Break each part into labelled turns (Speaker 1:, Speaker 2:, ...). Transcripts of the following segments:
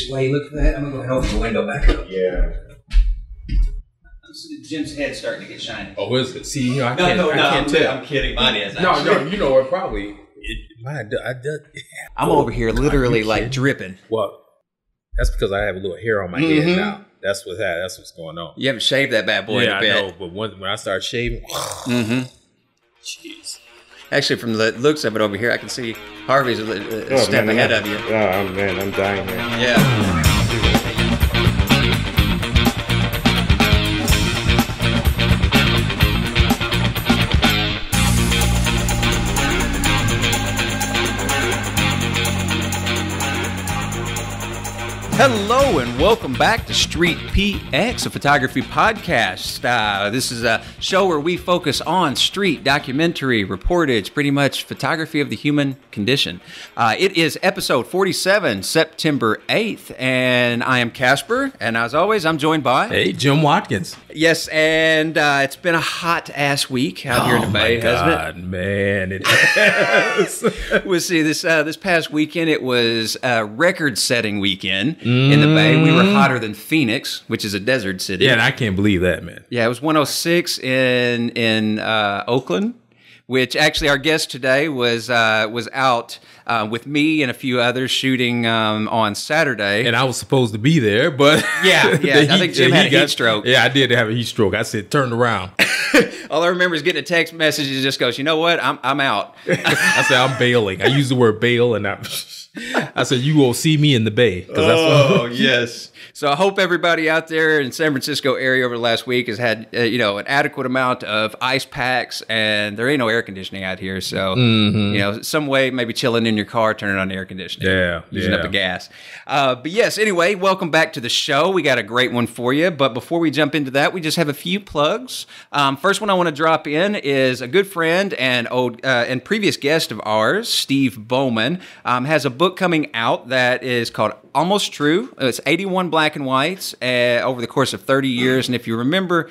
Speaker 1: While you look for that, I'm gonna go ahead and open the window back up.
Speaker 2: Yeah.
Speaker 1: Jim's head's starting to get shiny.
Speaker 2: Oh, is it? See, you know, I can't tell.
Speaker 1: I'm kidding. Mine is.
Speaker 2: No, you know what? Probably.
Speaker 1: I'm over here literally like dripping.
Speaker 2: Well, that's because I have a little hair on my head now. That's what's going on.
Speaker 1: You haven't shaved that bad boy in a bit.
Speaker 2: I know, but when I start shaving, jeez.
Speaker 1: Actually, from the looks of it over here, I can see Harvey's a step ahead of you.
Speaker 2: Oh, man, I'm dying here.
Speaker 1: Yeah. Hello and welcome back to StreetPX, a photography podcast. This is a show where we focus on street documentary, reportage, pretty much photography of the human condition. It is episode 47, September 8th, and I am Casper, and as always, I'm joined by...
Speaker 2: Hey, Jim Watkins.
Speaker 1: Yes, and it's been a hot-ass week out here in the Bay, hasn't it?
Speaker 2: Man, it has.
Speaker 1: We'll see, this past weekend, it was a record-setting weekend. In the Bay. We were hotter than Phoenix, which is a desert city.
Speaker 2: Yeah, and I can't believe that, man.
Speaker 1: Yeah, it was 106 in Oakland, which actually our guest today was out with me and a few others shooing on Saturday.
Speaker 2: And I was supposed to be there, but...
Speaker 1: Yeah, I think Jim had a heat stroke.
Speaker 2: Yeah, I did have a heat stroke. I said, turn around.
Speaker 1: All I remember is getting a text message that just goes, you know what, I'm out.
Speaker 2: I said, I'm bailing. I used the word bail, and I said, you will see me in the Bay.
Speaker 1: Yes. So I hope everybody out there in San Francisco area over the last week has had, an adequate amount of ice packs, and there ain't no air conditioning out here. So, some way, maybe chilling in your car, turning on the air conditioning.
Speaker 2: Yeah.
Speaker 1: Using up the gas. But yes, anyway, welcome back to the show. We got a great one for you. But before we jump into that, we just have a few plugs. First one I want to drop in is a good friend and and previous guest of ours, Steve Bowman, has a book coming out that is called Almost True. It's 81 black and whites over the course of 30 years. And if you remember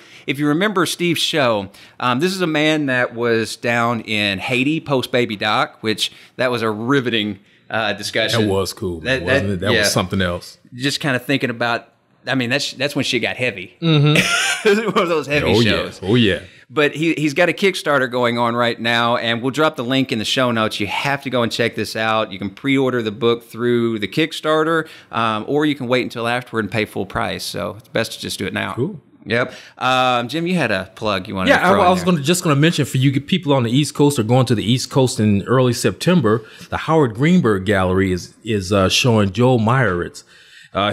Speaker 1: Steve's show, this is a man that was down in Haiti post-baby doc, which that was a riveting discussion.
Speaker 2: That was cool, wasn't it? That was something else.
Speaker 1: Just kind of thinking about, I mean, that's when shit got heavy. Mm-hmm. One of those heavy shows.
Speaker 2: Oh, yeah.
Speaker 1: But he's got a Kickstarter going on right now, and we'll drop the link in the show notes. You have to go and check this out. You can pre-order the book through the Kickstarter, or you can wait until afterward and pay full price. So it's best to just do it now.
Speaker 2: Cool.
Speaker 1: Yep. Jim, you had a plug you wanted to throw in
Speaker 2: I was just going to mention for you people on the East Coast or going to the East Coast in early September, the Howard Greenberg Gallery is showing Joel Meyerowitz.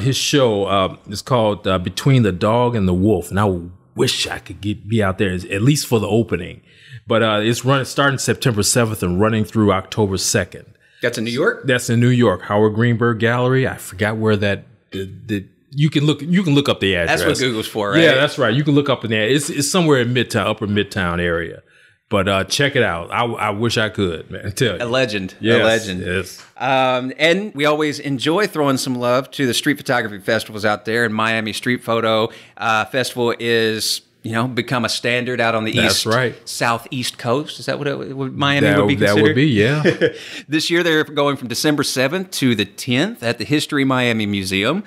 Speaker 2: His show is called Between the Dog and the Wolf, and I wish I could be out there at least for the opening. But it's starting September 7th and running through October 2nd.
Speaker 1: That's in New York?
Speaker 2: That's in New York. Howard Greenberg Gallery. I forgot where that you can look up the address.
Speaker 1: That's what Google's for, right?
Speaker 2: Yeah, that's right. You can look up in there. It's somewhere in Upper Midtown area. But check it out. I wish I could, man. I tell you.
Speaker 1: A legend.
Speaker 2: Yes,
Speaker 1: a legend.
Speaker 2: Yes.
Speaker 1: And we always enjoy throwing some love to the street photography festivals out there. And Miami Street Photo Festival is, become a standard out on the southeast coast. Is that what Miami would be considered?
Speaker 2: That would be, yeah.
Speaker 1: This year they're going from December 7th to the 10th at the History Miami Museum.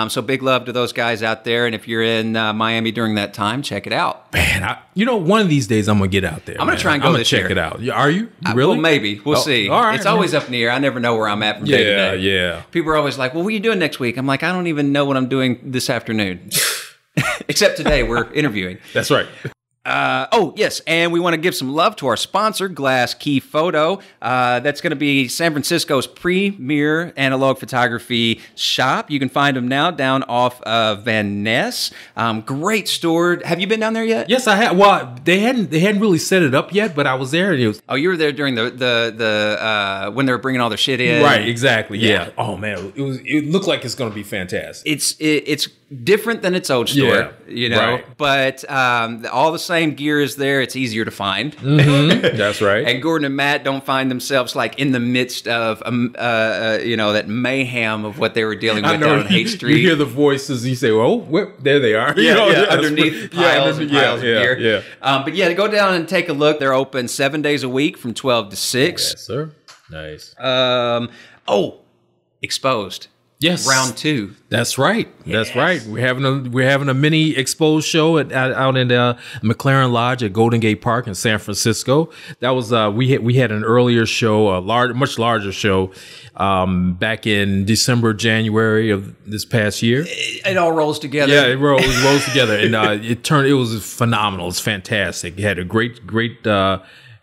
Speaker 1: So big love to those guys out there. And if you're in Miami during that time, check it out.
Speaker 2: Man, one of these days I'm going to get out there.
Speaker 1: I'm going to try and go this year.
Speaker 2: I'm going to check it out. Are you? Really?
Speaker 1: Well, maybe. We'll see.
Speaker 2: All right,
Speaker 1: it's always up in the air. I never know where I'm at from day to day.
Speaker 2: Yeah.
Speaker 1: People are always like, well, what are you doing next week? I'm like, I don't even know what I'm doing this afternoon. Except today, we're interviewing.
Speaker 2: That's right.
Speaker 1: Yes, and we want to give some love to our sponsor, Glass Key Photo. That's going to be San Francisco's premier analog photography shop. You can find them now down off of Van Ness. Great store. Have you been down there yet?
Speaker 2: Yes, I have. Well, they hadn't really set it up yet, but I was there. And it was...
Speaker 1: Oh, you were there during the when they were bringing all their shit in.
Speaker 2: Right, exactly. Yeah. Oh man, it looked like it's going to be fantastic.
Speaker 1: It's different than its old store,
Speaker 2: right.
Speaker 1: But all the same gear is there. It's easier to find.
Speaker 2: Mm-hmm. That's right.
Speaker 1: And Gordon and Matt don't find themselves like in the midst of that mayhem of what they were dealing with down on Haight Street.
Speaker 2: You hear the voices. You say, "Oh, there they are."
Speaker 1: Underneath piles and piles of gear.
Speaker 2: Yeah.
Speaker 1: But yeah, go down and take a look. They're open 7 days a week from 12 to 6.
Speaker 2: Yes, sir. Nice.
Speaker 1: Exposed.
Speaker 2: Yes,
Speaker 1: round 2.
Speaker 2: That's right. That's right. We're having a mini exposed show out in the McLaren Lodge at Golden Gate Park in San Francisco. That was we had an earlier show, much larger show, back in December, January of this past year.
Speaker 1: It all rolls together.
Speaker 2: Yeah, it rolls together, and it was phenomenal. It's fantastic. It had a great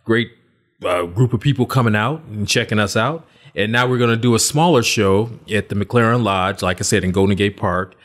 Speaker 2: group of people coming out and checking us out. And now we're going to do a smaller show at the McLaren Lodge, like I said, in Golden Gate Park,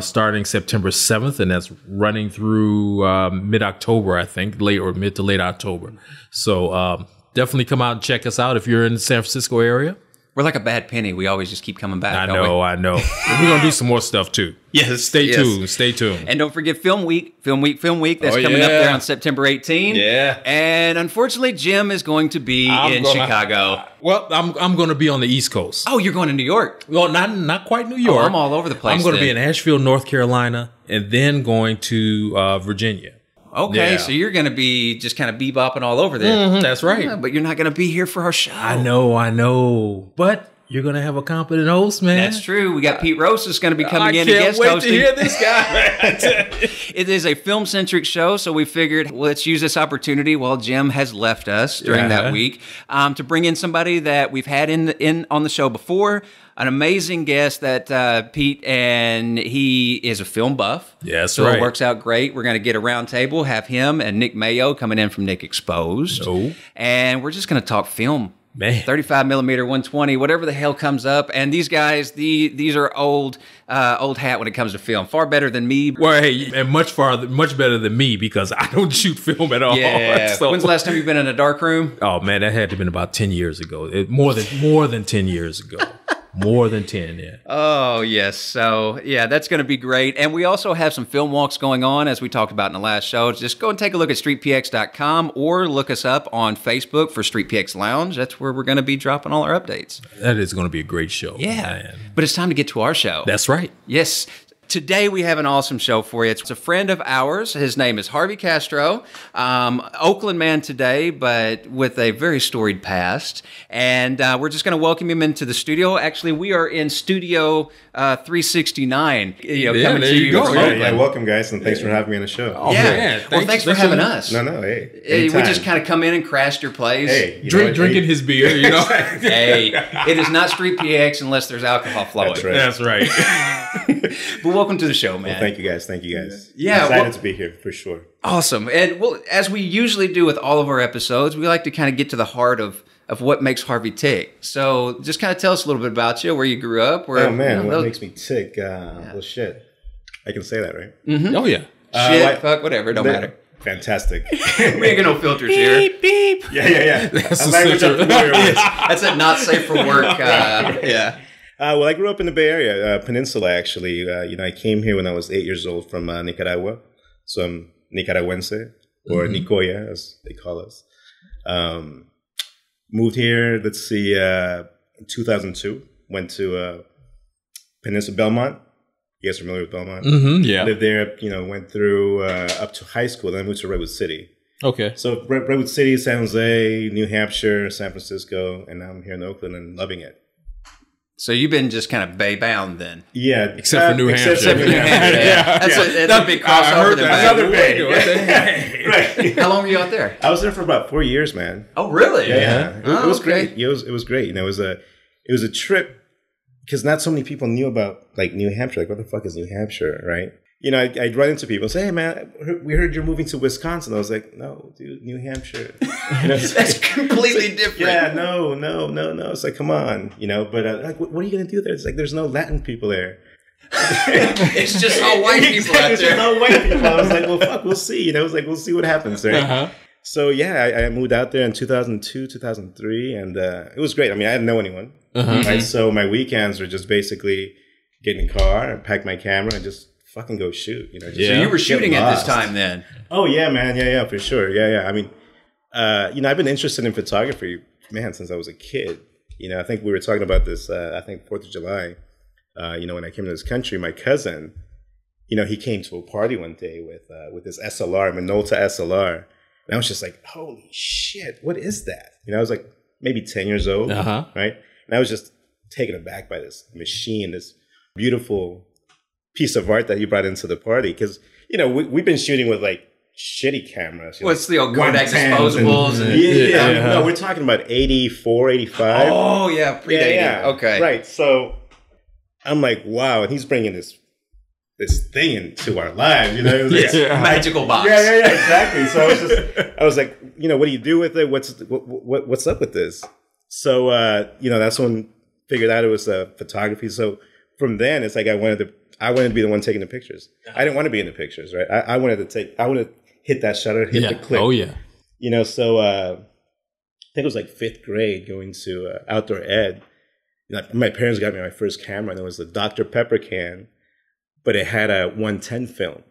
Speaker 2: starting September 7th, and that's running through mid-October, I think, mid to late October. So definitely come out and check us out if you're in the San Francisco area. We're
Speaker 1: like a bad penny. We always just keep coming back.
Speaker 2: I know. We're going to do some more stuff too.
Speaker 1: Yes.
Speaker 2: Stay tuned.
Speaker 1: And don't forget Film Week. Film Week. That's coming up there on September 18th.
Speaker 2: Yeah.
Speaker 1: And unfortunately, Jim is going to be in Chicago.
Speaker 2: Well, I'm going to be on the East Coast.
Speaker 1: Oh, you're going to New York?
Speaker 2: Well, not quite New York.
Speaker 1: Oh, I'm all over the place.
Speaker 2: I'm going to be in Asheville, North Carolina, and then going to Virginia.
Speaker 1: Okay, so you're going to be just kind of bebopping all over there.
Speaker 2: That's right.
Speaker 1: Yeah, but you're not going to be here for our show.
Speaker 2: I know. But you're going to have a competent host, man.
Speaker 1: That's true. We got Pete Rose is going to be coming in and guest hosting.
Speaker 2: I can't wait to hear this guy.
Speaker 1: It is a film-centric show, so we figured let's use this opportunity while Jim has left us during that week to bring in somebody that we've had on the show before. An amazing guest that Pete, and he is a film buff.
Speaker 2: Yes,
Speaker 1: so it works out great. We're going to get a round table, have him and Nick Mayo coming in from Nick Exposed.
Speaker 2: Oh.
Speaker 1: And we're just going to talk film.
Speaker 2: Man.
Speaker 1: 35 millimeter, 120, whatever the hell comes up. And these guys, these are old hat when it comes to film. Far better than me.
Speaker 2: Well, hey, and much better than me because I don't shoot film at all.
Speaker 1: Yeah.
Speaker 2: So.
Speaker 1: When's the last time you've been in a dark room?
Speaker 2: Oh man, that had to have been about 10 years ago. More than 10 years ago. More than 10, yeah.
Speaker 1: Oh, yes. So, yeah, that's going to be great. And we also have some film walks going on, as we talked about in the last show. Just go and take a look at StreetPX.com or look us up on Facebook for StreetPX Lounge. That's where we're going to be dropping all our updates.
Speaker 2: That is going to be a great show.
Speaker 1: Yeah.
Speaker 2: Man.
Speaker 1: But it's time to get to our show.
Speaker 2: That's right.
Speaker 1: Yes. Today we have an awesome show for you. It's a friend of ours. His name is Harvey Castro, Oakland man today, but with a very storied past. And we're just going to welcome him into the studio. Actually, we are in Studio 369. Coming to you from Oakland.
Speaker 3: Yeah, welcome guys, and thanks for having me on the show.
Speaker 2: Oh, man.
Speaker 1: Thanks for having us.
Speaker 3: No, hey.
Speaker 1: We just kind of come in and crashed your place.
Speaker 3: Hey,
Speaker 2: drinking his beer, you know.
Speaker 1: Hey, it is not StreetPX unless there's alcohol flowing.
Speaker 3: That's right.
Speaker 1: But welcome to the show, man.
Speaker 3: Well, thank you guys.
Speaker 1: Yeah,
Speaker 3: excited to be here for sure.
Speaker 1: Awesome. And well, as we usually do with all of our episodes, we like to kind of get to the heart of what makes Harvey tick. So just kind of tell us a little bit about you, where you grew up.
Speaker 3: Oh man, what makes me tick? Well, shit. I can say that, right?
Speaker 1: Mm-hmm.
Speaker 2: Oh yeah.
Speaker 1: Shit, fuck, whatever, don't matter.
Speaker 3: Fantastic.
Speaker 1: We ain't got no filters here.
Speaker 2: Beep, beep.
Speaker 3: Yeah.
Speaker 2: That's
Speaker 3: a language I'm familiar with.
Speaker 1: That's a not safe for work. Yeah.
Speaker 3: Well, I grew up in the Bay Area, Peninsula, actually. I came here when I was 8 years old from Nicaragua. So I'm Nicaragüense, or Nicoya, as they call us. Moved here, in 2002. Went to Peninsula Belmont. You guys are familiar with Belmont?
Speaker 2: Mm-hmm, yeah.
Speaker 3: Lived there, went through up to high school. Then I moved to Redwood City.
Speaker 2: Okay.
Speaker 3: So Redwood City, San Jose, New Hampshire, San Francisco, and now I'm here in Oakland and loving it.
Speaker 1: So you've been just kind of bay bound then?
Speaker 3: Yeah.
Speaker 2: Except for New Hampshire.
Speaker 1: Except for New Hampshire, yeah. That's a big crossover.
Speaker 3: Another bay. Right.
Speaker 1: How long were you out there?
Speaker 3: I was there for about 4 years, man.
Speaker 1: Oh, really?
Speaker 3: Yeah. It was great. It was great. It was a trip because not so many people knew about like New Hampshire. Like, what the fuck is New Hampshire, right? I'd run into people and say, "Hey, man, we heard you're moving to Wisconsin." I was like, "No, dude, New Hampshire."
Speaker 1: That's completely different.
Speaker 3: Yeah, no. It's like, come on, But like, what are you gonna do there? It's like, there's no Latin people there.
Speaker 1: It's just all white people out there.
Speaker 3: There's no white people. I was like, well, fuck, we'll see. I was like, we'll see what happens, right?
Speaker 2: Uh-huh.
Speaker 3: So yeah, I moved out there in 2002, 2003, and it was great. I mean, I didn't know anyone, right? So my weekends were just basically get in the car and pack my camera and just fucking go shoot,
Speaker 1: So you were shooting at this time then?
Speaker 3: Oh yeah, man. Yeah, for sure. Yeah. I mean, I've been interested in photography, man, since I was a kid. I think we were talking about this, 4th of July, when I came to this country, my cousin, he came to a party one day with this SLR, Minolta SLR. And I was just like, holy shit, what is that? I was like maybe 10 years old, right? And I was just taken aback by this machine, this beautiful piece of art that you brought into the party. Because, you know, we've been shooting with like shitty cameras.
Speaker 1: What's the old Kodak disposables?
Speaker 3: No, we're talking about 84, 85.
Speaker 1: Oh, yeah. Predating.
Speaker 3: Yeah.
Speaker 1: Okay.
Speaker 3: Right. So I'm like, wow. And he's bringing this thing into our lives, you know? It was like,
Speaker 1: Magical box.
Speaker 3: Yeah, exactly. So I was like, you know, what do you do with it? What's up with this? So, you know, that's when I figured out it was photography. So from then, it's like I wanted to be the one taking the pictures. I didn't want to be in the pictures, right? I wanted to hit that shutter, hit the click.
Speaker 2: Oh, yeah.
Speaker 3: You know, so I think it was like 5th grade going to outdoor ed. You know, my parents got me my first camera, and it was a Dr. Pepper can, but it had a 110 film.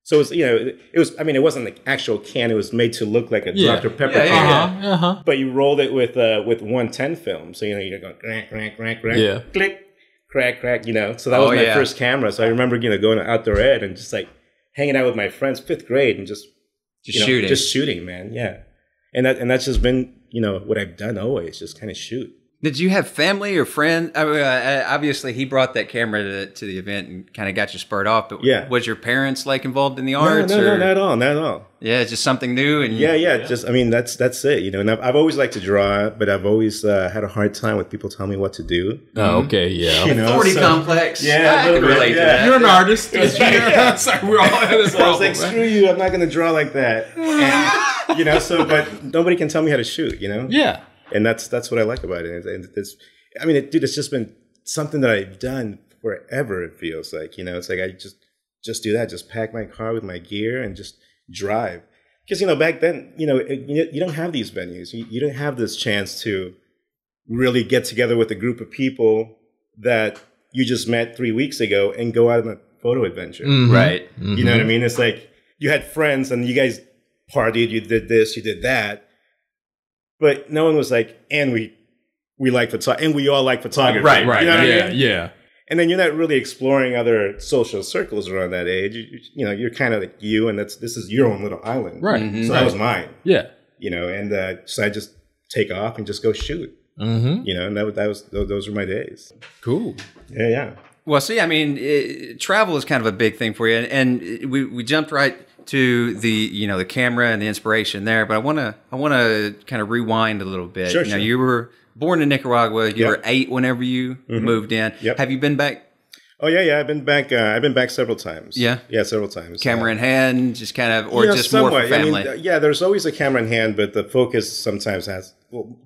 Speaker 3: So it was, you know, it wasn't an actual can. It was made to look like a Dr. Pepper can. But you rolled it with 110 film. So, you know, you're going crack, crack, crack, crack, click, crack, crack, you know. So that was my first camera. So I remember, you know, going to outdoor ed and just like hanging out with my friends, 5th grade, and just shooting. Just shooting, man. Yeah. And that's just been, you know, what I've done always, just kind of shoot.
Speaker 1: Did you have family or friends? Obviously, he brought that camera to the event and kind of got you spurred off. But was your parents like involved in the arts?
Speaker 3: No, not at all.
Speaker 1: Yeah, it's just something new. And
Speaker 3: just, I mean, that's it, you know. And I've always liked to draw, but I've always had a hard time with people telling me what to do.
Speaker 2: Oh, okay, yeah.
Speaker 1: You know, authority complex.
Speaker 3: Yeah,
Speaker 1: I can relate to that.
Speaker 2: You're an artist. Sorry, we're all having this
Speaker 3: problem. I was like, screw you, I'm not going to draw like that. And, you know, but nobody can tell me how to shoot, you know?
Speaker 2: Yeah.
Speaker 3: And that's what I like about it. And it's just been something that I've done forever. It feels like, you know, it's like I just do that, just pack my car with my gear and just drive. Because, you know, back then, you know, you don't have these venues. You don't have this chance to really get together with a group of people that you just met 3 weeks ago and go out on a photo adventure.
Speaker 1: Mm-hmm. Right.
Speaker 3: Mm-hmm. You know what I mean? It's like you had friends and you guys partied, you did this, you did that. But no one was like, and we like photography, and we all like photography.
Speaker 2: Right.
Speaker 3: You know what I mean?
Speaker 2: Yeah.
Speaker 3: And then you're not really exploring other social circles around that age. You know, you're kind of like you, and this is your own little island.
Speaker 2: Right.
Speaker 3: Mm-hmm. So that was mine.
Speaker 2: Yeah.
Speaker 3: You know, and so I just take off and just go shoot.
Speaker 2: Mm-hmm.
Speaker 3: You know, and those were my days.
Speaker 2: Cool.
Speaker 3: Yeah.
Speaker 1: Well, see, I mean, travel is kind of a big thing for you, and we jumped right to the camera and the inspiration there, but I want to kind of rewind a little bit.
Speaker 3: Sure.
Speaker 1: You were born in Nicaragua. You were 8 whenever you moved in.
Speaker 3: Yep.
Speaker 1: Have you been back?
Speaker 3: Oh yeah. I've been back several times. Yeah, several times.
Speaker 1: Camera in hand, just kind of, or just somewhat. More for family.
Speaker 3: I mean, there's always a camera in hand, but the focus sometimes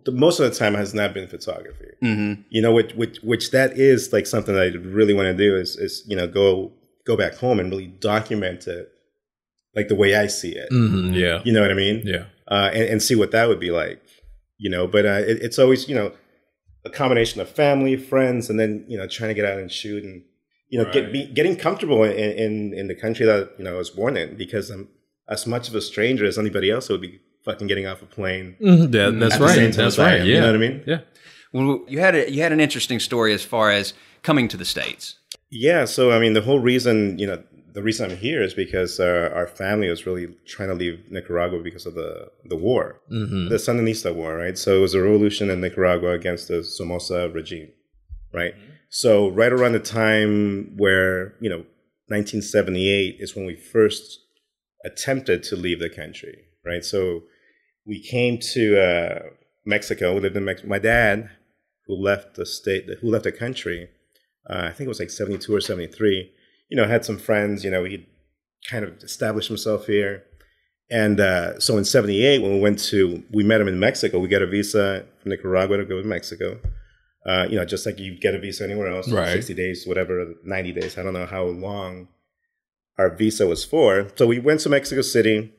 Speaker 3: most of the time has not been photography. Mm-hmm. You know, which that is like something that I really want to do is you know go back home and really document it. Like the way I see it.
Speaker 2: Mm-hmm, yeah.
Speaker 3: You know what I mean?
Speaker 2: Yeah.
Speaker 3: And see what that would be like, you know, but it's always, you know, a combination of family, friends, and then, you know, trying to get out and shoot and, you know, getting comfortable in the country that, you know, I was born in, because I'm as much of a stranger as anybody else would be fucking getting off a plane.
Speaker 2: Mm-hmm. That's right. That's right. Yeah.
Speaker 3: You know what I mean?
Speaker 2: Yeah.
Speaker 1: Well, you had an interesting story as far as coming to the States.
Speaker 3: Yeah. So, I mean, the whole reason, you know, the reason I'm here is because our family was really trying to leave Nicaragua because of the war, the Sandinista war, right? So it was a revolution in Nicaragua against the Somoza regime, right? Mm-hmm. So right around the time where, you know, 1978 is when we first attempted to leave the country, right? So we came to Mexico. We lived in Mexico. My dad, who left the country, I think it was like 72 or 73, you know, had some friends, you know, he'd kind of established himself here. And so in 78, when we met him in Mexico, we got a visa from Nicaragua to go to Mexico. You know, just like you get a visa anywhere else,
Speaker 2: right.
Speaker 3: 60 days, whatever, 90 days. I don't know how long our visa was for. So we went to Mexico City,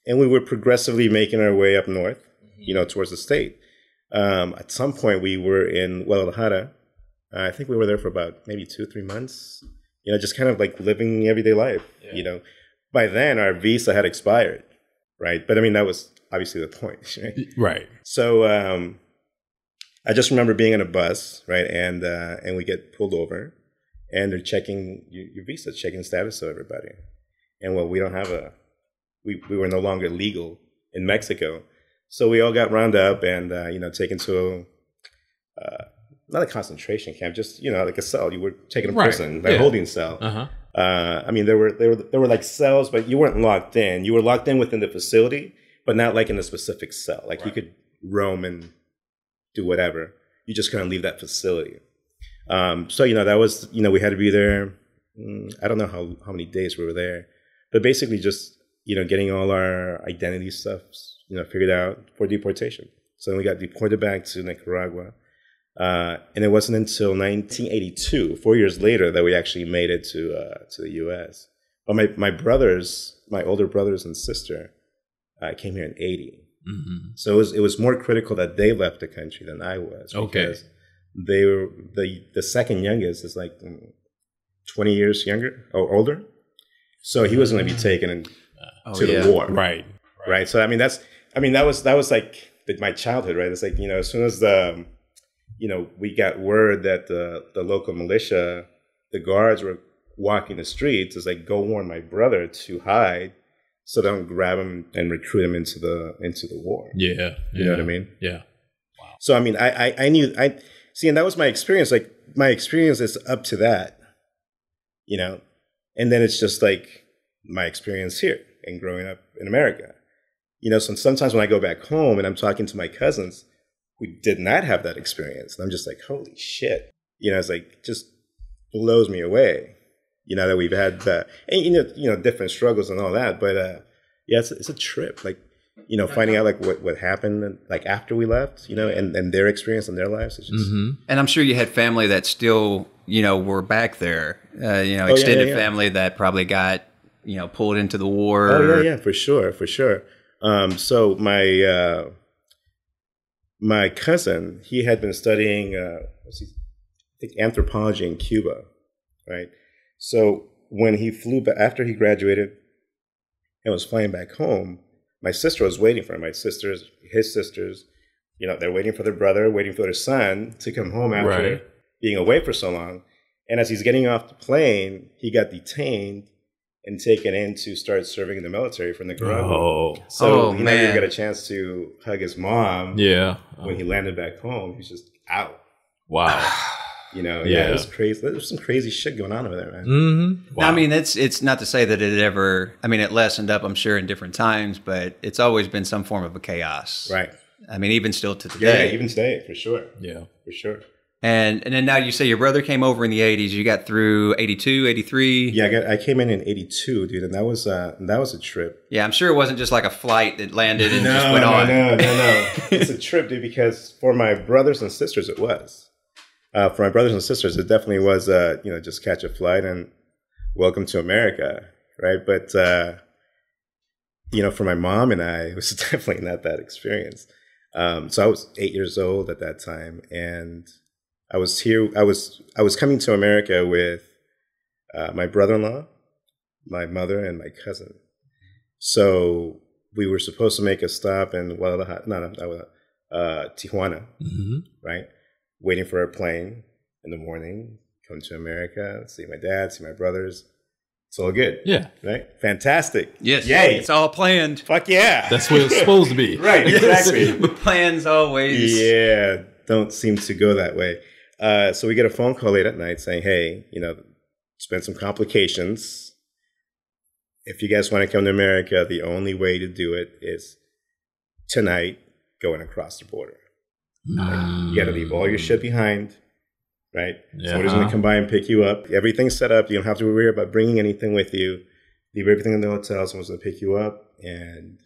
Speaker 3: and we were progressively making our way up north, you know, towards the state. At some point, we were in Guadalajara. I think we were there for about maybe 2-3 months. You know, just kind of like living everyday life, you know. By then, our visa had expired, right? But I mean, that was obviously the point, right?
Speaker 2: Right.
Speaker 3: So I just remember being on a bus, right? And we get pulled over, and they're checking your visa, checking the status of everybody. And well, we don't have we were no longer legal in Mexico. So we all got rounded up and, you know, taken to not a concentration camp, just, you know, like a cell. You were taken to
Speaker 2: Right.
Speaker 3: prison, like
Speaker 2: Yeah.
Speaker 3: holding cell. I mean, there were like cells, but you weren't locked in. You were locked in within the facility, but not like in a specific cell. Like you could roam and do whatever. You just couldn't leave that facility. So, you know, that was, you know, we had to be there. I don't know how many days we were there, but basically just, you know, getting all our identity stuff, you know, figured out for deportation. So we got deported back to Nicaragua. And it wasn't until 1982, 4 years later, that we actually made it to the U.S. But my brothers, my older brothers and sister, came here in 80. So it was more critical that they left the country than I was. Because they were the second youngest is like 20 years younger or older. So he was going to be taken to the war. Right. So, I mean, that was like my childhood, right? It's like, you know, as soon as you know, we got word that the local militia, the guards were walking the streets, it's like, go warn my brother to hide so they don't grab him and recruit him into the war. Yeah. You know what I mean?
Speaker 2: Yeah.
Speaker 3: Wow. So, I mean, I knew, see, and that was my experience. Like, my experience is up to that, you know? And then it's just like my experience here and growing up in America. You know, so sometimes when I go back home and I'm talking to my cousins who did not have that experience, and I'm just like, holy shit. You know, it's like, just blows me away, you know, that we've had, and, you know, different struggles and all that. But, yeah, it's a trip. Like, you know, finding out like what happened like after we left, you know, and their experience in their lives. It's just,
Speaker 1: And I'm sure you had family that still, you know, were back there, you know, extended family that probably got, you know, pulled into the war.
Speaker 3: Oh, yeah, for sure. So my cousin, he had been studying, I think, anthropology in Cuba, right? So when he flew back, after he graduated and was flying back home, my sister was waiting for him. His sisters, you know, they're waiting for their brother, waiting for their son to come home after being away for so long. And as he's getting off the plane, he got detained and taken in to start serving in the military for Nicaragua. So he never got a chance to hug his mom. When he landed back home, he's just out.
Speaker 2: Wow.
Speaker 3: You know, it was crazy. There's some crazy shit going on over there, man.
Speaker 1: Wow. I mean, it's not to say that it ever, I mean, it lessened up, I'm sure, in different times, but it's always been some form of a chaos.
Speaker 3: Right.
Speaker 1: I mean, even still to today.
Speaker 3: Yeah, even today, for sure.
Speaker 2: Yeah.
Speaker 3: For sure.
Speaker 1: And then now you say your brother came over in the 80s. You got through 82, 83.
Speaker 3: Yeah, I came in 82, dude, and that was a trip.
Speaker 1: Yeah, I'm sure it wasn't just like a flight that landed and just went on.
Speaker 3: No. It's a trip, dude, because for my brothers and sisters, it was. For my brothers and sisters, it definitely was, you know, just catch a flight and welcome to America, right? But, you know, for my mom and I, it was definitely not that experience. So I was 8 years old at that time, and I was coming to America with my brother-in-law, my mother, and my cousin. So we were supposed to make a stop in Tijuana, right? Waiting for a plane in the morning, come to America, see my dad, see my brothers. It's all good.
Speaker 2: Yeah.
Speaker 3: Right? Fantastic.
Speaker 1: Yes.
Speaker 3: Yay.
Speaker 1: It's all planned.
Speaker 3: Fuck yeah.
Speaker 2: That's what it's supposed to be.
Speaker 3: Right, exactly.
Speaker 1: The plans always.
Speaker 3: Yeah, don't seem to go that way. So we get a phone call late at night saying, hey, you know, there's been some complications. If you guys want to come to America, the only way to do it is tonight going across the border. Like, you got to leave all your shit behind, right? Yeah. Somebody's going to come by and pick you up. Everything's set up. You don't have to worry about bringing anything with you. Leave everything in the hotel. Someone's going to pick you up, and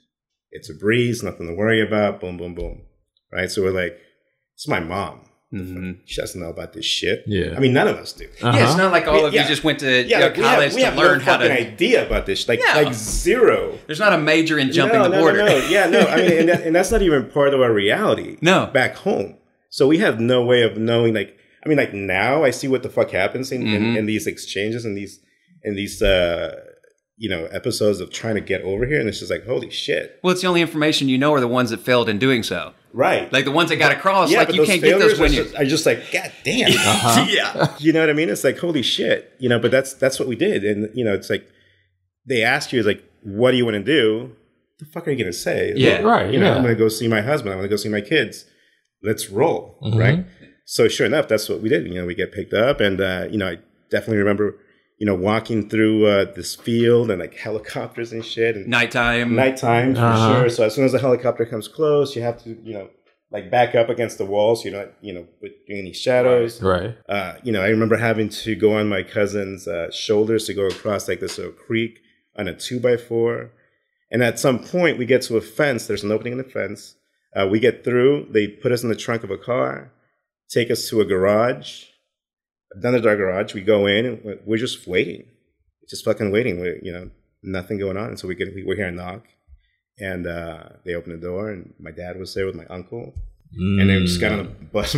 Speaker 3: it's a breeze, nothing to worry about. Boom, boom, boom. Right? So we're like, it's my mom. She doesn't know about this shit. Yeah. I mean, none of us do.
Speaker 1: Yeah, it's not like all of you just went to college to learn how to.
Speaker 3: We have no idea about this. Like zero.
Speaker 1: There's not a major in jumping the border.
Speaker 3: No. Yeah, no. I mean, and that's not even part of our reality.
Speaker 1: No.
Speaker 3: Back home. So we have no way of knowing, like, I mean, like now I see what the fuck happens in these exchanges and these you know, episodes of trying to get over here. And it's just like, holy shit.
Speaker 1: Well, it's the only information you know are the ones that failed in doing so.
Speaker 3: Right.
Speaker 1: Like the ones that got across, like you can't get those when you...
Speaker 3: I just like, God damn. Yeah. You know what I mean? It's like, holy shit. You know, but that's what we did. And, you know, it's like, they ask you, it's like, what do you want to do? The fuck are you going to say?
Speaker 2: Yeah.
Speaker 3: Like, you know, I'm going to go see my husband. I'm going to go see my kids. Let's roll. Right. so sure enough, that's what we did. You know, we get picked up, and you know, I definitely remember, you know, walking through this field and like helicopters and shit. And
Speaker 1: Nighttime
Speaker 3: for sure. So as soon as the helicopter comes close, you have to, you know, like back up against the wall so you're not, you know, doing any shadows.
Speaker 2: Right.
Speaker 3: You know, I remember having to go on my cousin's shoulders to go across like this little creek on a 2x4. And at some point we get to a fence. There's an opening in the fence. We get through. They put us in the trunk of a car, take us to a garage. Down to our garage, we go in and we're just waiting. Just fucking waiting. We're, you know, nothing going on. And so we hear a knock. And they open the door, and my dad was there with my uncle. And they just got on the bus.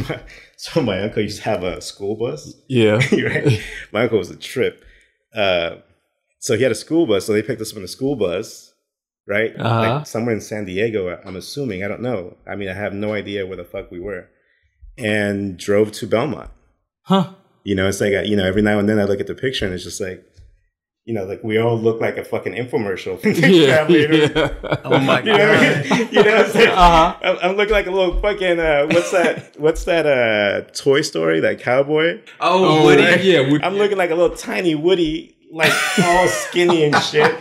Speaker 3: So my uncle used to have a school bus.
Speaker 2: Yeah.
Speaker 3: Right? My uncle was a trip. So he had a school bus. So they picked us up in a school bus, right? Like somewhere in San Diego, I'm assuming. I don't know. I mean, I have no idea where the fuck we were. And drove to Belmont.
Speaker 2: Huh.
Speaker 3: You know, it's like, you know, every now and then I look at the picture and it's just like, you know, like we all look like a fucking infomercial.
Speaker 2: Yeah.
Speaker 1: Oh my God.
Speaker 3: You know what I mean? You know, it's like, I'm looking like a little fucking, what's that Toy Story, that cowboy?
Speaker 1: Oh, Woody.
Speaker 2: Yeah.
Speaker 3: I'm looking like a little tiny Woody, like all skinny and shit.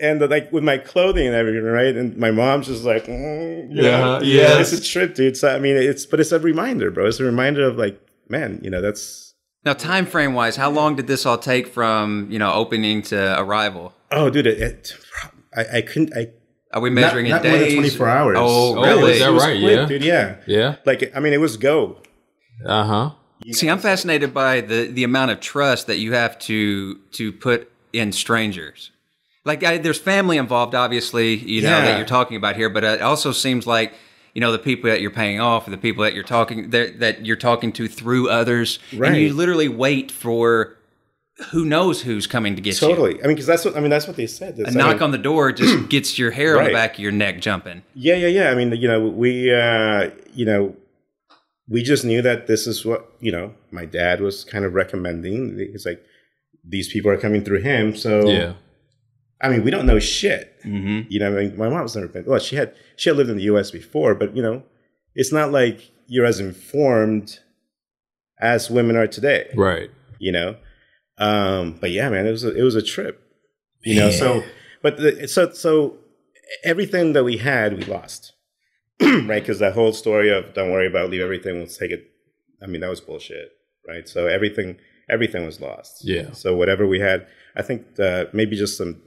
Speaker 3: And like with my clothing and everything, right? And my mom's just like, you know, it's a trip, dude. So, I mean, it's a reminder, bro. It's a reminder of like, man, you know, that's.
Speaker 1: Now, time frame wise, how long did this all take from, you know, opening to arrival?
Speaker 3: Oh, dude, I couldn't.
Speaker 1: Are we measuring
Speaker 3: not
Speaker 1: in days?
Speaker 3: More than 24 hours.
Speaker 1: Oh, really?
Speaker 2: Is that right?
Speaker 3: Quick,
Speaker 2: Yeah.
Speaker 3: dude. Yeah.
Speaker 2: Yeah.
Speaker 3: Like, I mean, it was go.
Speaker 1: See, I'm fascinated by the amount of trust that you have to put in strangers. Like, there's family involved, obviously, you know, that you're talking about here, but it also seems like, you know, the people that you're paying off, or the people that you're talking to through others,
Speaker 3: right.
Speaker 1: And you literally wait for who knows who's coming to get you.
Speaker 3: Totally. I mean, because that's what they said.
Speaker 1: A knock on the door just gets your hair on the back of your neck jumping.
Speaker 3: Yeah. I mean, you know, we just knew that this is what, you know, my dad was kind of recommending. It's like, these people are coming through him, so
Speaker 2: yeah.
Speaker 3: I mean, we don't know shit.
Speaker 1: Mm-hmm.
Speaker 3: You know, I mean, my mom's never been. Well, she had lived in the U.S. before, but you know, it's not like you're as informed as women are today,
Speaker 2: right?
Speaker 3: You know, but yeah, man, it was a trip. You know, so everything that we had, we lost, right? Because that whole story of "don't worry about it, leave everything, we'll take it." I mean, that was bullshit, right? So everything was lost.
Speaker 2: Yeah.
Speaker 3: So whatever we had. I think maybe just some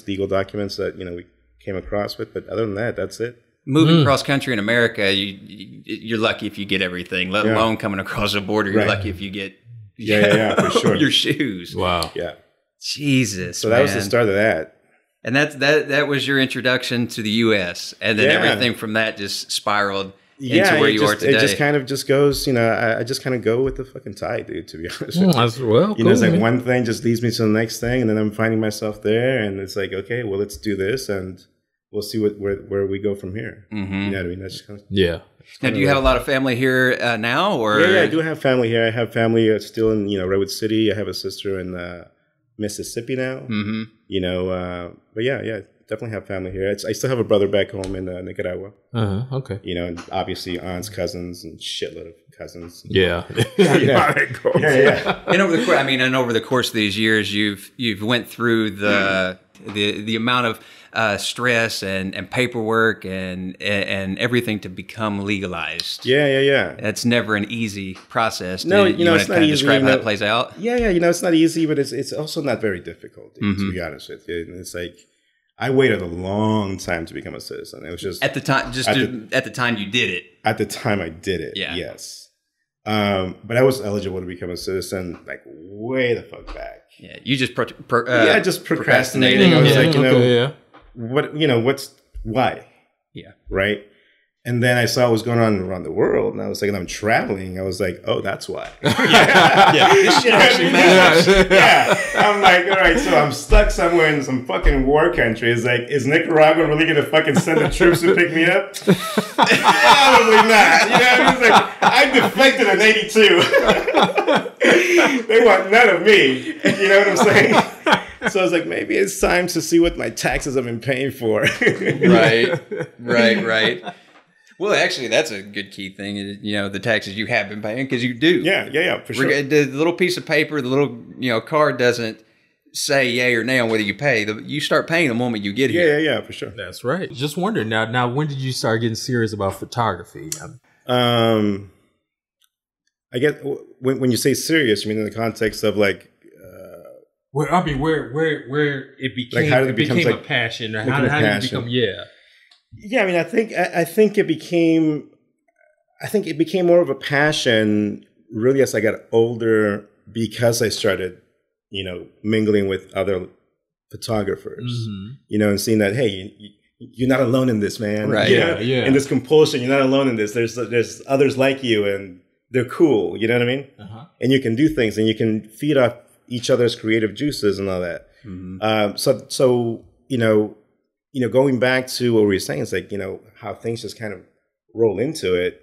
Speaker 3: legal documents that, you know, we came across with. But other than that, that's it.
Speaker 1: Moving cross country in America, you're lucky if you get everything, let alone coming across the border. You're lucky if you get
Speaker 3: for sure.
Speaker 1: your shoes.
Speaker 2: Wow.
Speaker 3: Yeah.
Speaker 1: Jesus.
Speaker 3: So that was the start of that.
Speaker 1: And that was your introduction to the U.S. And then everything from that just spiraled into where you are today.
Speaker 3: It just kind of just goes, you know, I just kind of go with the fucking tide, dude, to be honest with you.
Speaker 2: Well,
Speaker 3: you know, it's like one thing just leads me to the next thing, and then I'm finding myself there, and it's like, okay, well, let's do this, and we'll see where we go from here. Mm-hmm. You know what I mean? That's just kind of...
Speaker 2: Yeah.
Speaker 1: Now, do you have a lot of family here now? Or
Speaker 3: Yeah, I do have family here. I have family still in, you know, Redwood City. I have a sister in Mississippi now. Mm-hmm. You know, but yeah. Definitely have family here. I still have a brother back home in Nicaragua.
Speaker 2: Okay.
Speaker 3: You know, and obviously aunts, cousins, and shitload of cousins.
Speaker 2: Yeah.
Speaker 3: Yeah.
Speaker 1: And over the course of these years, you've went through the amount of stress and paperwork and everything to become legalized.
Speaker 3: Yeah.
Speaker 1: That's never an easy process.
Speaker 3: No,
Speaker 1: you
Speaker 3: know,
Speaker 1: want
Speaker 3: it's
Speaker 1: to
Speaker 3: not
Speaker 1: kind of
Speaker 3: easy.
Speaker 1: describe how that plays out?
Speaker 3: Yeah. You know, it's not easy, but it's also not very difficult, to be honest with you. And it's like, I waited a long time to become a citizen. It was just
Speaker 1: at the time, at the time you did it.
Speaker 3: At the time I did it, yes. But I was eligible to become a citizen like way the fuck back.
Speaker 1: Yeah, you just
Speaker 3: just procrastinating. I was like, why? Yeah, right. And then I saw what was going on around the world, and I was like, and I'm traveling. I was like, oh, that's why. This shit actually matters. I'm like, all right, so I'm stuck somewhere in some fucking war country. It's like, is Nicaragua really going to fucking send the troops to pick me up? Probably not. You know, I was like, I defected in '82. They want none of me. You know what I'm saying? So I was like, maybe it's time to see what my taxes have been paying for.
Speaker 1: Right. Well, actually, that's a good key thing. Is, the taxes you have been paying because you do.
Speaker 3: Yeah, for sure.
Speaker 1: The little piece of paper, the little card doesn't say yay or nay on whether you pay. You start paying the moment you get here.
Speaker 3: Yeah, for sure.
Speaker 2: That's right. Just wondering now, when did you start getting serious about photography?
Speaker 3: I guess when you say serious, you mean in the context of like.
Speaker 2: Where it became,
Speaker 3: like how did
Speaker 2: it became
Speaker 3: like,
Speaker 2: a passion, or how did it become? Yeah.
Speaker 3: I mean, I think it became more of a passion really as I got older because I started, mingling with other photographers, and seeing that, hey, you're not alone in this, man.
Speaker 1: Right.
Speaker 2: Yeah.
Speaker 3: In this compulsion, you're not alone in this. There's others like you, and they're cool. You know what I mean? And you can do things, and you can feed off each other's creative juices and all that. So going back to what we were saying, it's like, how things just kind of roll into it.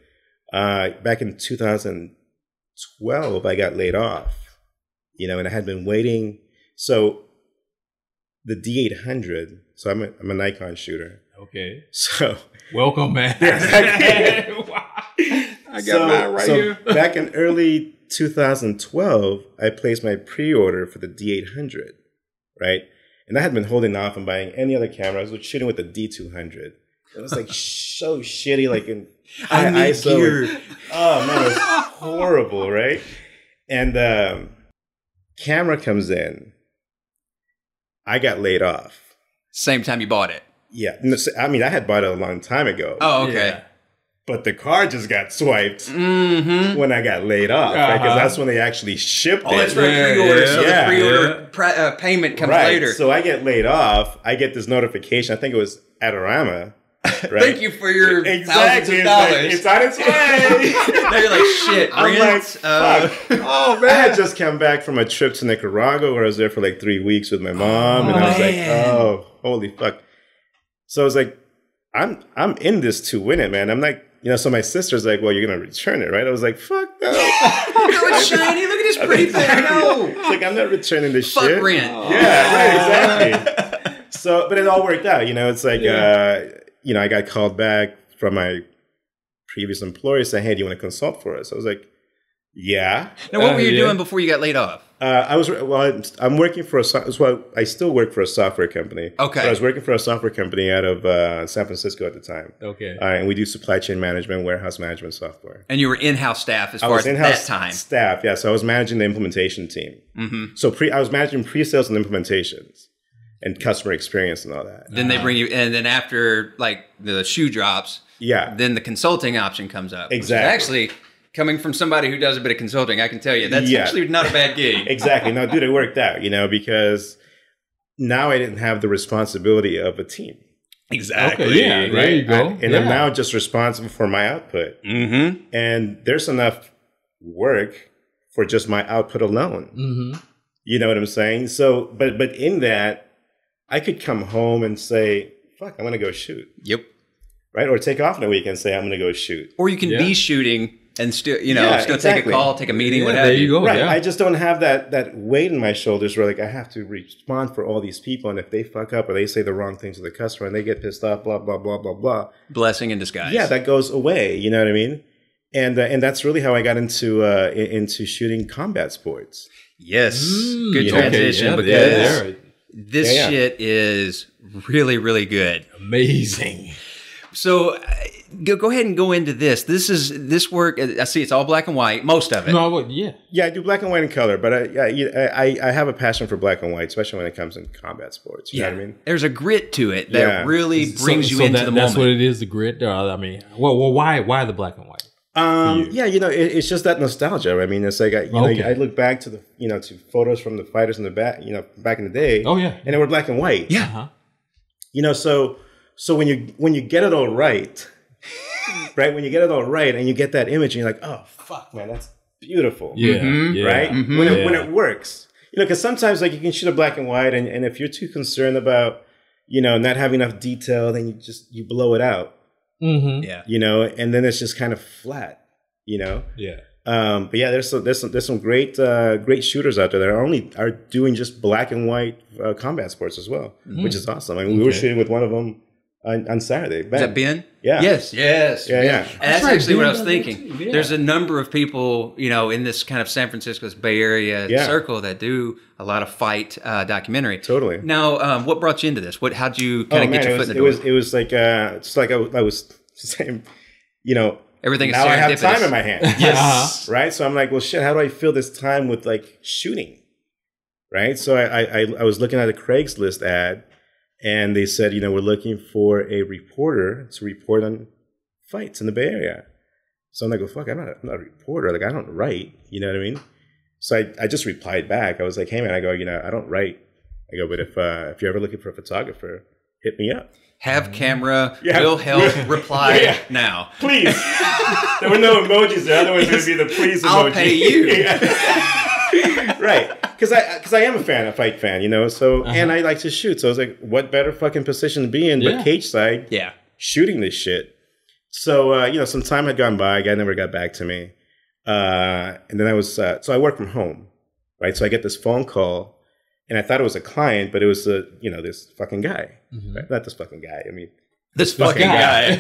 Speaker 3: Back in 2012, I got laid off, and I had been waiting. So the D800, so I'm a Nikon shooter.
Speaker 2: Okay.
Speaker 3: So
Speaker 2: welcome, man. I got mine right here.
Speaker 3: Back in early 2012, I placed my pre-order for the D800, right? And I had been holding off on buying any other camera. I was shooting with the D200. It was like so shitty, like in high ISO.
Speaker 1: Gear.
Speaker 3: Oh man, it was horrible, right? And camera comes in. I got laid off.
Speaker 1: Same time you bought it.
Speaker 3: Yeah, I mean, I had bought it a long time ago.
Speaker 1: Oh, okay.
Speaker 2: Yeah.
Speaker 3: But the card just got swiped when I got laid off, right? Because that's when they actually shipped it.
Speaker 1: Oh, that's right, pre-order. So
Speaker 3: Yeah.
Speaker 1: the pre-order payment comes later.
Speaker 3: So I get laid off. I get this notification. I think it was Adorama. Right?
Speaker 1: Thank you for your
Speaker 3: Exactly.
Speaker 1: thousands of dollars.
Speaker 3: It's on its way.
Speaker 1: Now you're like, shit,
Speaker 3: I'm
Speaker 1: rent?
Speaker 3: like, fuck. Oh, man. I had just come back from a trip to Nicaragua where I was there for like 3 weeks with my mom. And I was like, oh, holy fuck. So I was like, I'm in this to win it, man. I'm like, so my sister's like, well, you're going to return it, right? I was like, fuck no.
Speaker 1: No, it's shiny. Look at this pretty thing. No.
Speaker 3: It's like, I'm not returning this
Speaker 1: Fuck
Speaker 3: shit.
Speaker 1: rent.
Speaker 3: Yeah, right, exactly. So, but it all worked out. It's like, I got called back from my previous employer saying, hey, do you want to consult for us? I was like, yeah.
Speaker 1: Now, what were you doing before you got laid off?
Speaker 3: I'm working for I still work for a software company.
Speaker 1: Okay.
Speaker 3: So I was working for a software company out of San Francisco at the time.
Speaker 2: Okay.
Speaker 3: And we do supply chain management, warehouse management software.
Speaker 1: And you were in-house staff as far as that time.
Speaker 3: Staff, yeah. So I was managing the implementation team. So I was managing pre-sales and implementations and customer experience and all that.
Speaker 1: Then they bring you, and then after like the shoe drops, then the consulting option comes up.
Speaker 3: Exactly.
Speaker 1: Actually, coming from somebody who does a bit of consulting, I can tell you that's actually not a bad gig.
Speaker 3: Exactly. No, dude, it worked out, because now I didn't have the responsibility of a team.
Speaker 1: Exactly.
Speaker 2: Okay, yeah,
Speaker 3: right?
Speaker 2: there you go.
Speaker 3: I'm now just responsible for my output. And there's enough work for just my output alone. You know what I'm saying? So, but in that, I could come home and say, fuck, I'm going to go shoot.
Speaker 1: Yep.
Speaker 3: Right? Or take off in a week and say, I'm going to go shoot.
Speaker 1: Or you can be shooting and still, take a call, take a meeting, what have
Speaker 2: there
Speaker 1: you.
Speaker 2: you go.
Speaker 3: Right.
Speaker 2: Yeah.
Speaker 3: I just don't have that weight in my shoulders where like I have to respond for all these people. And if they fuck up or they say the wrong things to the customer and they get pissed off, blah, blah, blah, blah, blah.
Speaker 1: Blessing in disguise.
Speaker 3: Yeah, that goes away. You know what I mean? And that's really how I got into shooting combat sports.
Speaker 1: Yes. Good transition because this shit is really, really good.
Speaker 2: Amazing.
Speaker 1: So go ahead and go into this. This work. I see it's all black and white. Most of it.
Speaker 2: No,
Speaker 3: I do black and white and color, but I have a passion for black and white, especially when it comes in combat sports. You know what I mean?
Speaker 1: There's a grit to it that really brings you into the moment.
Speaker 2: That's what it is. The grit. Why the black and white?
Speaker 3: It's just that nostalgia. I mean, it's like I look back to to photos from the fighters in the back, back in the day.
Speaker 2: Oh yeah,
Speaker 3: and they were black and white.
Speaker 1: Yeah,
Speaker 3: So when you get it all right, right? When you get it all right, and you get that image, and you're like, oh fuck, man, that's beautiful.
Speaker 2: Yeah,
Speaker 3: right. When it works, because sometimes like you can shoot a black and white, and if you're too concerned about not having enough detail, then you blow it out.
Speaker 1: Yeah.
Speaker 3: And then it's just kind of flat.
Speaker 2: Yeah.
Speaker 3: But yeah, there's some great shooters out there that are doing just black and white combat sports as well, which is awesome. I mean, we were shooting with one of them on Saturday.
Speaker 1: Is that Ben?
Speaker 3: Yeah.
Speaker 1: Yes.
Speaker 3: Yeah.
Speaker 1: And that's
Speaker 2: right,
Speaker 1: actually what I
Speaker 2: Ben
Speaker 1: was
Speaker 2: does that
Speaker 1: thinking.
Speaker 2: too, yeah.
Speaker 1: There's a number of people, in this kind of San Francisco's Bay Area circle that do a lot of fight documentary.
Speaker 3: Totally.
Speaker 1: Now, what brought you into this? How'd you kind of get your foot in the door?
Speaker 3: It was like, it's like I was saying,
Speaker 1: Everything is
Speaker 3: now I have
Speaker 1: serendipitous.
Speaker 3: time in my hand.
Speaker 1: Yes.
Speaker 3: Right? So I'm like, well, shit, how do I fill this time with like shooting? Right? So I was looking at a Craigslist ad, and they said, we're looking for a reporter to report on fights in the Bay Area. So I'm like, well, fuck, I'm not a reporter. Like, I don't write. You know what I mean? So I just replied back. I was like, hey, man, I go, I don't write. I go, but if you're ever looking for a photographer, hit me up.
Speaker 1: Have camera, will help, reply now.
Speaker 3: Please. There were no emojis there. Otherwise, it would be the please emoji.
Speaker 1: I'll pay you.
Speaker 3: Right. Because I am a fight fan, so, and I like to shoot. So I was like, what better fucking position to be in but cage side shooting this shit. So, some time had gone by. A guy never got back to me. And then so I work from home, right? So I get this phone call, and I thought it was a client, but it was, this fucking guy. Right? Not this fucking guy. I mean,
Speaker 1: this fucking guy.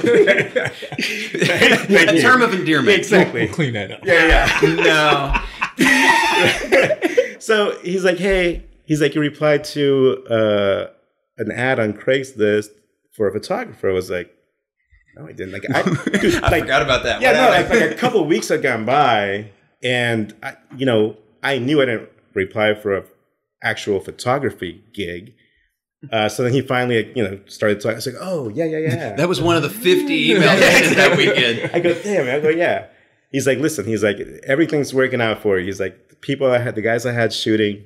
Speaker 1: A term of endearment.
Speaker 3: Exactly.
Speaker 2: We'll clean that up.
Speaker 3: Yeah.
Speaker 1: No.
Speaker 3: So he's like, hey, you replied to an ad on Craigslist for a photographer. I was like, no, I didn't. Like, I
Speaker 1: forgot about that.
Speaker 3: Yeah, no, like a couple of weeks had gone by, and I knew I didn't reply for a actual photography gig. So then he finally, started talking. I was like, oh, yeah.
Speaker 1: That was one of the 50 emails I sent that weekend.
Speaker 3: I go, damn. I go, yeah. He's like, listen. He's like, everything's working out for you. He's like, the guys I had shooting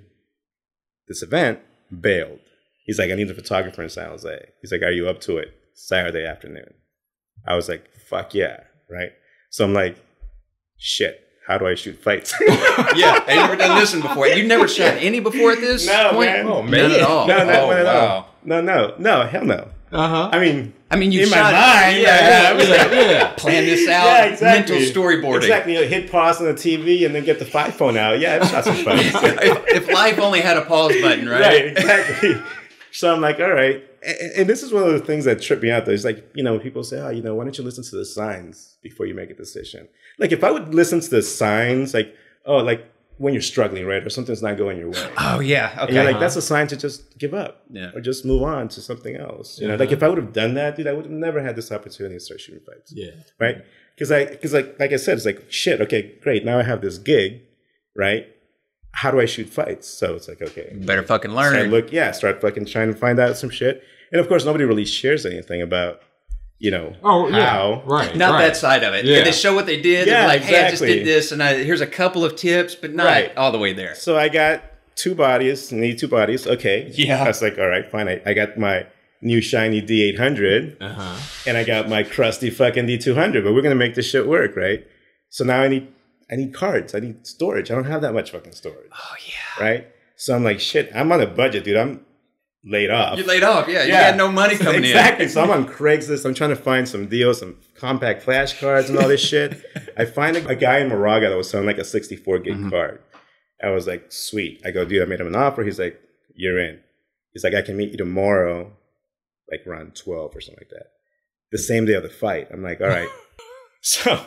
Speaker 3: this event bailed. He's like, I need a photographer in San Jose. He's like, are you up to it? Saturday afternoon. I was like, fuck yeah, right? So I'm like, shit. How do I shoot fights?
Speaker 1: Yeah, I never done this one before. You never shot any before at this point?
Speaker 3: Man.
Speaker 1: Oh, man. None at all.
Speaker 3: No, not one at all. No, hell no. I mean,
Speaker 1: you
Speaker 3: in
Speaker 1: shot,
Speaker 3: my mind,
Speaker 1: plan this out, mental storyboarding.
Speaker 3: Exactly, hit pause on the TV and then get the phone out. Yeah, I've shot some fights.
Speaker 1: if life only had a pause button, right?
Speaker 3: Right, exactly. So I'm like, all right. And this is one of the things that tripped me out, though. It's like, people say, why don't you listen to the signs before you make a decision? Like, if I would listen to the signs, like when you're struggling, right? Or something's not going your way.
Speaker 1: Oh, yeah. Okay.
Speaker 3: And you're like, that's a sign to just give up.
Speaker 1: Yeah.
Speaker 3: Or just move on to something else. Like, if I would have done that, dude, I would have never had this opportunity to start shooting fights.
Speaker 2: Yeah.
Speaker 3: Right? Because like I said, it's like, shit, okay, great. Now I have this gig, right? How do I shoot fights? So it's like, okay.
Speaker 1: Better fucking learn.
Speaker 3: Start fucking trying to find out some shit. And of course, nobody really shares anything about, how.
Speaker 2: Right.
Speaker 1: Not that side of it.
Speaker 2: Yeah.
Speaker 1: They show what they did.
Speaker 3: Yeah,
Speaker 1: They're like, hey, I just
Speaker 3: exactly.
Speaker 1: did this, and here's a couple of tips, but not all the way there.
Speaker 3: So I got two bodies. Need two bodies. Okay.
Speaker 1: Yeah.
Speaker 3: I was like, all right, fine. I got my new shiny D800. And I got my crusty fucking D200. But we're going to make this shit work, right? So now I need cards. I need storage. I don't have that much fucking storage.
Speaker 1: Oh, yeah.
Speaker 3: Right? So I'm like, shit, I'm on a budget, dude. I'm laid off.
Speaker 1: You're laid off, yeah. You had no money coming
Speaker 3: Exactly. So I'm on Craigslist. I'm trying to find some deals, some compact flash cards and all this shit. I find a guy in Moraga that was selling like a 64 gig card. I was like, sweet. I go, dude, I made him an offer. He's like, you're in. He's like, I can meet you tomorrow, like around 12 or something like that. The same day of the fight. I'm like, all right. So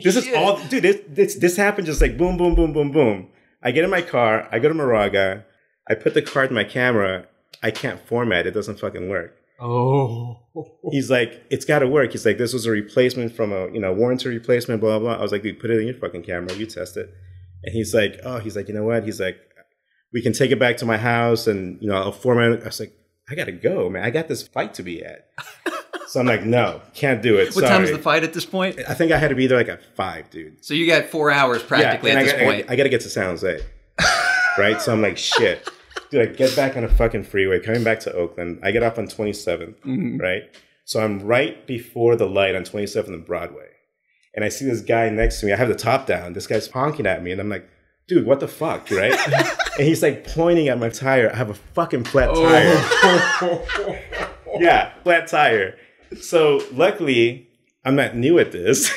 Speaker 3: this is all, dude, this happened just like boom, boom, boom, boom, boom. I get in my car. I go to Moraga. I put the card in my camera. I can't format it. It doesn't fucking work.
Speaker 2: Oh.
Speaker 3: He's like, it's got to work. He's like, this was a replacement from a, warranty replacement, blah, blah, blah. I was like, dude, put it in your fucking camera. You test it. And he's like, you know what? He's like, we can take it back to my house and, I'll format it. I was like, I got to go, man. I got this fight to be at. So I'm like, no, can't do it.
Speaker 1: What time is the fight at this point?
Speaker 3: I think I had to be there like at 5, dude.
Speaker 1: So you got 4 hours practically at this point.
Speaker 3: I got to get to San Jose. Right? So I'm like, shit. Dude, I get back on a fucking freeway, coming back to Oakland. I get off on 27th, right? So I'm right before the light on 27th and Broadway. And I see this guy next to me. I have the top down. This guy's honking at me. And I'm like, dude, what the fuck, right? And he's like pointing at my tire. I have a fucking flat tire. Yeah, flat tire. So luckily, I'm not new at this.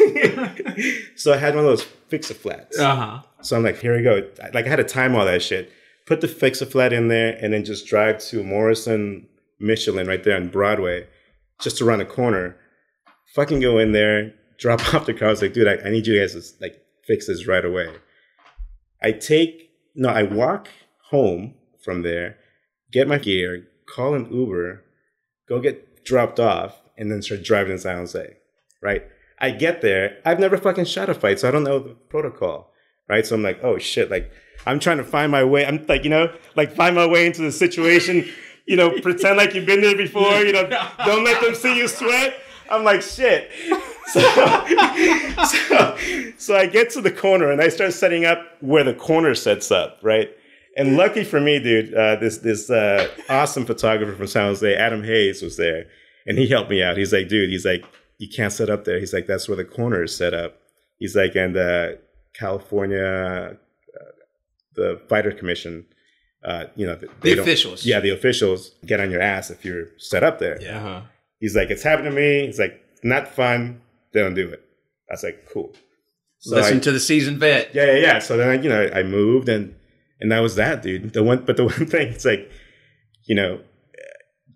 Speaker 3: So I had one of those fix-a-flats. So I'm like, here we go. Like I had to time all that shit. Put the fix-a-flat in there and then just drive to Morrison, Michelin right there on Broadway. just around the corner. Fucking go in there, drop off the car. I was like, dude, I need you guys to like fix this right away. I walk home from there, get my gear, call an Uber, go get dropped off, and then start driving to San Jose, right? I get there. I've never fucking shot a fight, so I don't know the protocol, right? So I'm like, oh shit, like I'm trying to find my way. I'm like, find my way into the situation, pretend like you've been there before, don't let them see you sweat. I'm like, shit. So I get to the corner and I start setting up where the corner sets up, right? And lucky for me, dude, this awesome photographer from San Jose, Adam Hayes, was there. And he helped me out. He's like, dude, you can't set up there. He's like, that's where the corner is set up. He's like, and California, the Fighter Commission,
Speaker 1: the officials.
Speaker 3: Yeah, the officials get on your ass if you're set up there.
Speaker 2: Yeah. Uh-huh.
Speaker 3: He's like, it's happened to me. He's like, not fun. They don't do it. I was like, cool. So
Speaker 1: Listen to the seasoned vet.
Speaker 3: Yeah. So then I moved and that was that, dude. The one thing, it's like,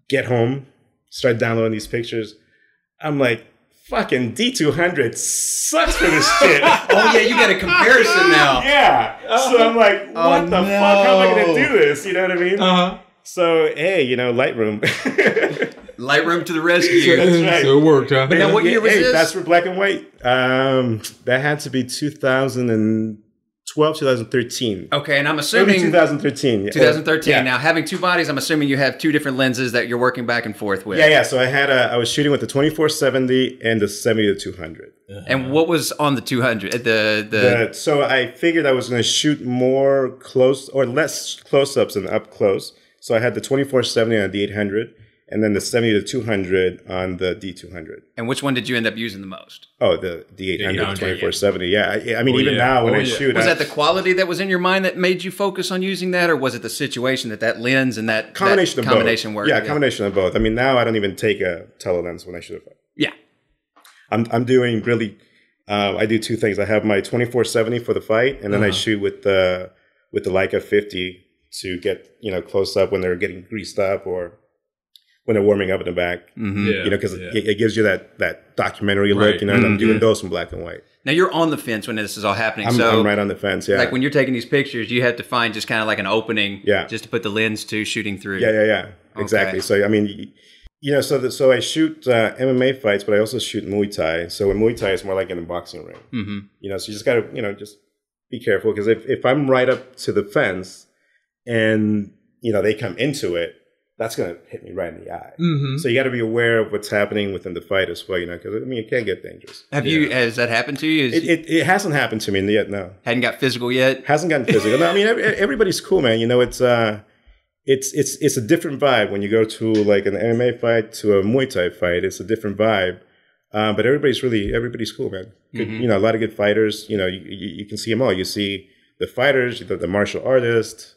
Speaker 3: get home, start downloading these pictures. I'm like, fucking D200 sucks for this shit.
Speaker 1: Oh yeah, you got a comparison now.
Speaker 3: Yeah. So I'm like, what the fuck? How am I gonna do this? You know what I mean?
Speaker 2: Uh-huh.
Speaker 3: So hey, Lightroom.
Speaker 1: Lightroom to the rescue.
Speaker 3: That's right.
Speaker 2: So it worked, huh?
Speaker 1: But now what year was this?
Speaker 3: That's for black and white. That had to be 2012, 2013.
Speaker 1: Okay, and I'm assuming
Speaker 3: 2013.
Speaker 1: 2013.
Speaker 3: Yeah.
Speaker 1: Now, having two bodies, I'm assuming you have two different lenses that you're working back and forth with.
Speaker 3: Yeah. So I was shooting with the 24-70 and the 70-200.
Speaker 1: And what was on the 200?
Speaker 3: So I figured I was going to shoot more close or less close-ups and up close. So I had the 24-70 on the 800. And then the 70-200 on the D200.
Speaker 1: And which one did you end up using the most?
Speaker 3: Oh, the 800, 24-70. Yeah. I mean, even now when I shoot.
Speaker 1: Was that the quality that was in your mind that made you focus on using that? Or was it the situation that lens and that combination worked?
Speaker 3: Yeah, combination of both. I mean, now I don't even take a telelens when I shoot a fight.
Speaker 1: Yeah.
Speaker 3: I'm doing really, I do two things. I have my 24-70 for the fight. And then I shoot with the Leica 50 to get, close up when they're getting greased up or when they're warming up in the back, because it gives you that documentary look, and I'm doing those in black and white.
Speaker 1: Now you're on the fence when this is all happening.
Speaker 3: I'm right on the fence, yeah.
Speaker 1: Like when you're taking these pictures, you have to find just kind of like an opening just to put the lens to shooting through.
Speaker 3: Yeah,
Speaker 1: Okay.
Speaker 3: exactly. So, I mean, so I shoot MMA fights, but I also shoot Muay Thai. So in Muay Thai, it's more like in a boxing ring. Mm-hmm. So you just got to, just be careful, because if I'm right up to the fence and, they come into it, that's going to hit me right in the eye. Mm-hmm. So you got to be aware of what's happening within the fight as well, because it can get dangerous.
Speaker 1: Has that happened to you?
Speaker 3: It hasn't happened to me yet, no.
Speaker 1: Hadn't got physical yet?
Speaker 3: Hasn't gotten physical. No, I mean, everybody's cool, man. It's a different vibe when you go to like an MMA fight to a Muay Thai fight. It's a different vibe. But everybody's cool, man. Good, a lot of good fighters. You can see them all. You see the fighters, the martial artists,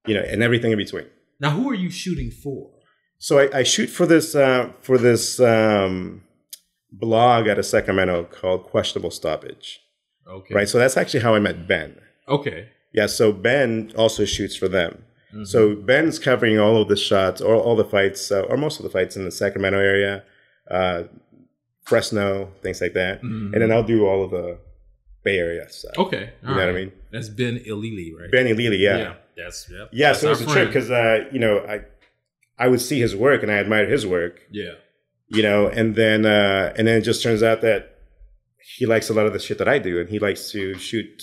Speaker 3: and everything in between.
Speaker 2: Now, who are you shooting for?
Speaker 3: So I shoot for this blog out of Sacramento called Questionable Stoppage. Okay. Right. So that's actually how I met Ben.
Speaker 2: Okay.
Speaker 3: Yeah. So Ben also shoots for them. Mm-hmm. So Ben's covering all of the shots, or all the fights, or most of the fights in the Sacramento area, Fresno, things like that. Mm-hmm. And then I'll do all of the Bay Area stuff.
Speaker 2: Okay.
Speaker 3: You know what I mean?
Speaker 2: That's Ben Ilili, right?
Speaker 3: Ben Ilili, yeah.
Speaker 2: That's
Speaker 3: so it was a trip because I would see his work and I admired his work.
Speaker 2: Yeah.
Speaker 3: And then it just turns out that he likes a lot of the shit that I do, and he likes to shoot,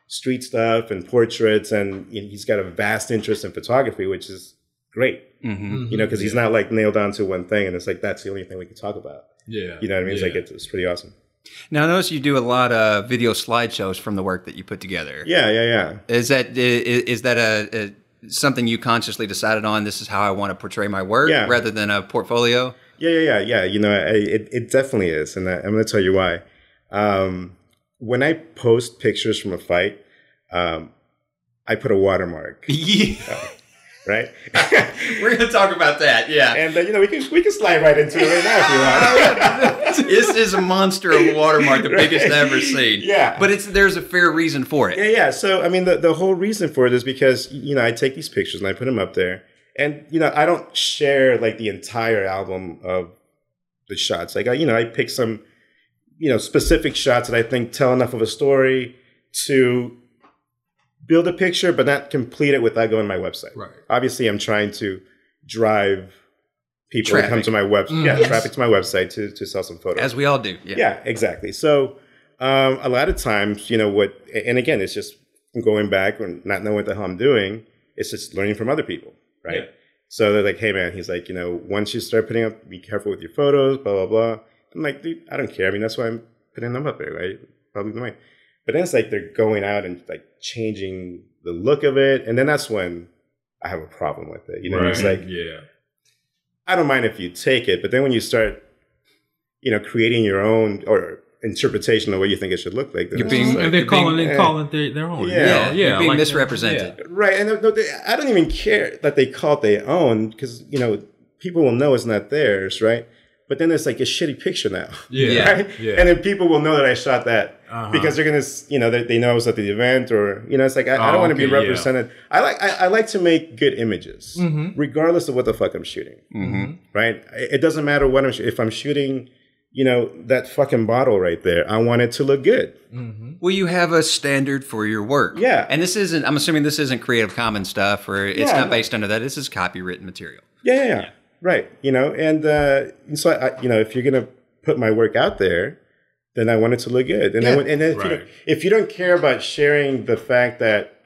Speaker 3: street stuff and portraits, and he's got a vast interest in photography, which is great. Mm-hmm. Because he's not like nailed down to one thing, and it's like that's the only thing we can talk about. Yeah. You know what I mean? It's like it's pretty awesome.
Speaker 1: Now, I notice you do a lot of video slideshows from the work that you put together.
Speaker 3: Yeah.
Speaker 1: Is that a something you consciously decided on? This is how I want to portray my work, rather than a portfolio.
Speaker 3: Yeah. It definitely is, and I'm going to tell you why. When I post pictures from a fight, I put a watermark. Right?
Speaker 1: We're going to talk about that, yeah.
Speaker 3: And, we can slide right into it right now if you want.
Speaker 1: This is a monster of a watermark, the biggest I've ever seen.
Speaker 3: Yeah.
Speaker 1: But there's a fair reason for it.
Speaker 3: Yeah. So, I mean, the whole reason for it is because, I take these pictures and I put them up there. And, I don't share, like, the entire album of the shots. Like, I pick some, specific shots that I think tell enough of a story to build a picture, but not complete it without going to my website.
Speaker 2: Right.
Speaker 3: Obviously, I'm trying to drive people to come to my website. Yeah, traffic to my website to sell some photos.
Speaker 1: As we all do.
Speaker 3: Yeah, exactly. So a lot of times, and again, it's just going back and not knowing what the hell I'm doing. It's just learning from other people, right? Yeah. So they're like, hey, man, he's like, once you start putting up, be careful with your photos, blah, blah, blah. I'm like, dude, I don't care. I mean, that's why I'm putting them up there, right? Probably the way. But then it's like they're going out and like changing the look of it. And then that's when I have a problem with it. Right. It's like, I don't mind if you take it. But then when you start, creating your own or interpretation of what you think it should look like.
Speaker 2: And they're calling it their own.
Speaker 1: Yeah. You're being misrepresented.
Speaker 3: Yeah. Right. And I don't even care that they call it their own because, people will know it's not theirs, right? But then there's like a shitty picture now.
Speaker 1: Yeah.
Speaker 3: Right? Yeah. And then people will know that I shot that because they're going to, they know I was at the event or, it's like, I don't want to be represented. Yeah. I like to make good images, regardless of what the fuck I'm shooting. Right? It doesn't matter what I'm shooting. If I'm shooting, that fucking bottle right there, I want it to look good.
Speaker 1: Well, you have a standard for your work.
Speaker 3: Yeah.
Speaker 1: And I'm assuming this isn't Creative Commons stuff or it's not based under that. This is copywritten material.
Speaker 3: Yeah. Right. And so, if you're going to put my work out there, then I want it to look good. And then if you don't care about sharing the fact that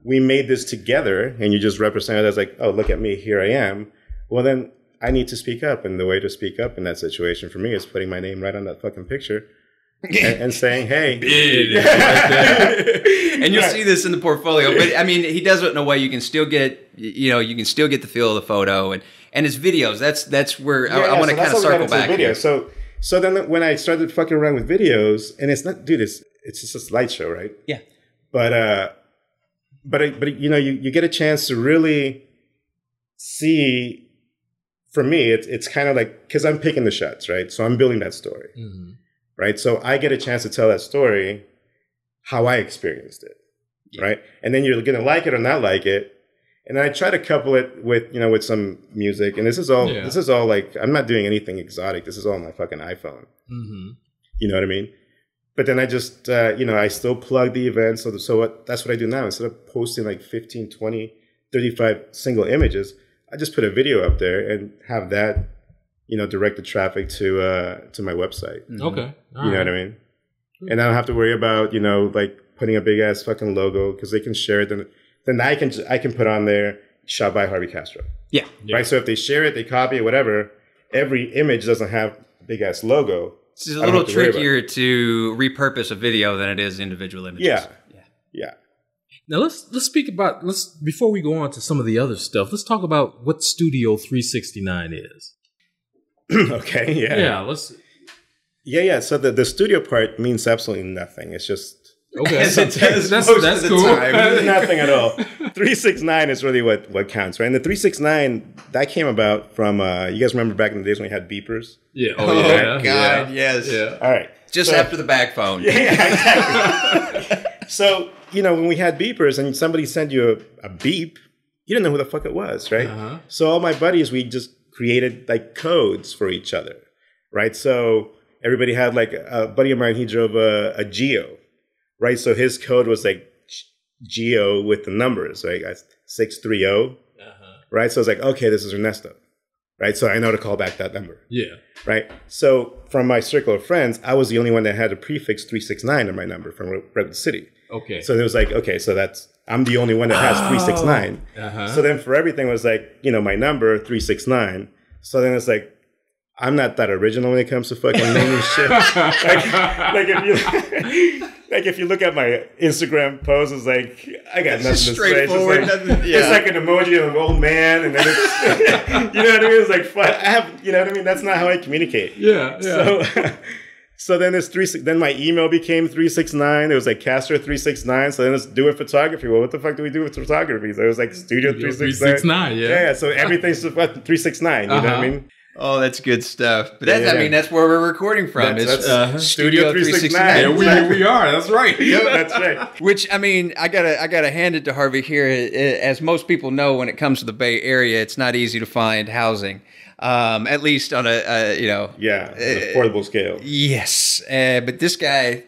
Speaker 3: we made this together and you just represent it as like, oh, look at me, here I am. Well, then I need to speak up. And the way to speak up in that situation for me is putting my name right on that fucking picture and saying, hey.
Speaker 1: And you'll see this in the portfolio. But I mean, he does it in a way you can still get, the feel of the photo and his videos. That's where I want to kind of circle back.
Speaker 3: Video. So then when I started fucking around with videos, and it's not, dude, it's just a slideshow, right?
Speaker 1: Yeah.
Speaker 3: But you get a chance to really see. For me, it's kind of like, because I'm picking the shots, right? So I'm building that story, right? So I get a chance to tell that story how I experienced it, right? And then you're going to like it or not like it. And I try to couple it with, with some music. And this is all like, I'm not doing anything exotic. This is all on my fucking iPhone. You know what I mean? But then I just, I still plug the event. So that's what I do now. Instead of posting like 15, 20, 35 single images, I just put a video up there and have that, direct the traffic to my website.
Speaker 2: Okay.
Speaker 3: You know what I mean? And I don't have to worry about, like putting a big ass fucking logo because they can share it. Then I can put on there shot by Harvey Castro.
Speaker 1: Yeah.
Speaker 3: Right. So if they share it, they copy it, whatever. Every image doesn't have a big ass logo.
Speaker 1: It's a little trickier to repurpose a video than it is individual images.
Speaker 3: Yeah.
Speaker 2: Now let's speak about before we go on to some of the other stuff. Let's talk about what Studio 369 is.
Speaker 3: Okay. Yeah. Yeah. So the studio part means absolutely nothing. It's just
Speaker 2: that's cool.
Speaker 3: Nothing at all. 369 is really what counts, right? And the 369 that came about from you guys remember back in the days when we had beepers?
Speaker 2: Yeah.
Speaker 1: God, yes.
Speaker 2: Yeah.
Speaker 3: All right.
Speaker 1: Just after the bag phone.
Speaker 3: Yeah, exactly. So, when we had beepers and somebody sent you a beep, you didn't know who the fuck it was, right? So all my buddies, we just created like codes for each other, right? So everybody had like a buddy of mine, he drove a Geo, right? So his code was like Geo with the numbers, right? 630, right? So it's like, okay, this is Ernesto, right? So I know to call back that number.
Speaker 2: Yeah.
Speaker 3: Right? So from my circle of friends, I was the only one that had a prefix 369 in my number from Redwood City.
Speaker 2: Okay.
Speaker 3: So it was like, okay, so I'm the only one that has 369. So then for everything it was like, my number, 369. So then it's like, I'm not that original when it comes to fucking naming shit. Like if you look at my Instagram posts, it's like I got nothing to say.
Speaker 1: Straightforward.
Speaker 3: It's like an emoji of an old man, and then it's, you know what I mean? It's like fun. You know what I mean? That's not how I communicate.
Speaker 2: Yeah.
Speaker 3: So then then my email became 369. It was like Castro 369. So then let's do it photography. Well, what the fuck do we do with photography? So it was like Studio 369.
Speaker 2: Yeah.
Speaker 3: So everything's 369. You know what I mean?
Speaker 1: Oh, that's good stuff. But that's, I mean, that's where we're recording from.
Speaker 3: That's
Speaker 1: Studio 369.
Speaker 2: Yeah, we are. That's right.
Speaker 3: Yeah, that's right.
Speaker 1: Which, I mean, I gotta hand it to Harvey here. As most people know, when it comes to the Bay Area, it's not easy to find housing, at least on a
Speaker 3: affordable scale.
Speaker 1: Yes, but this guy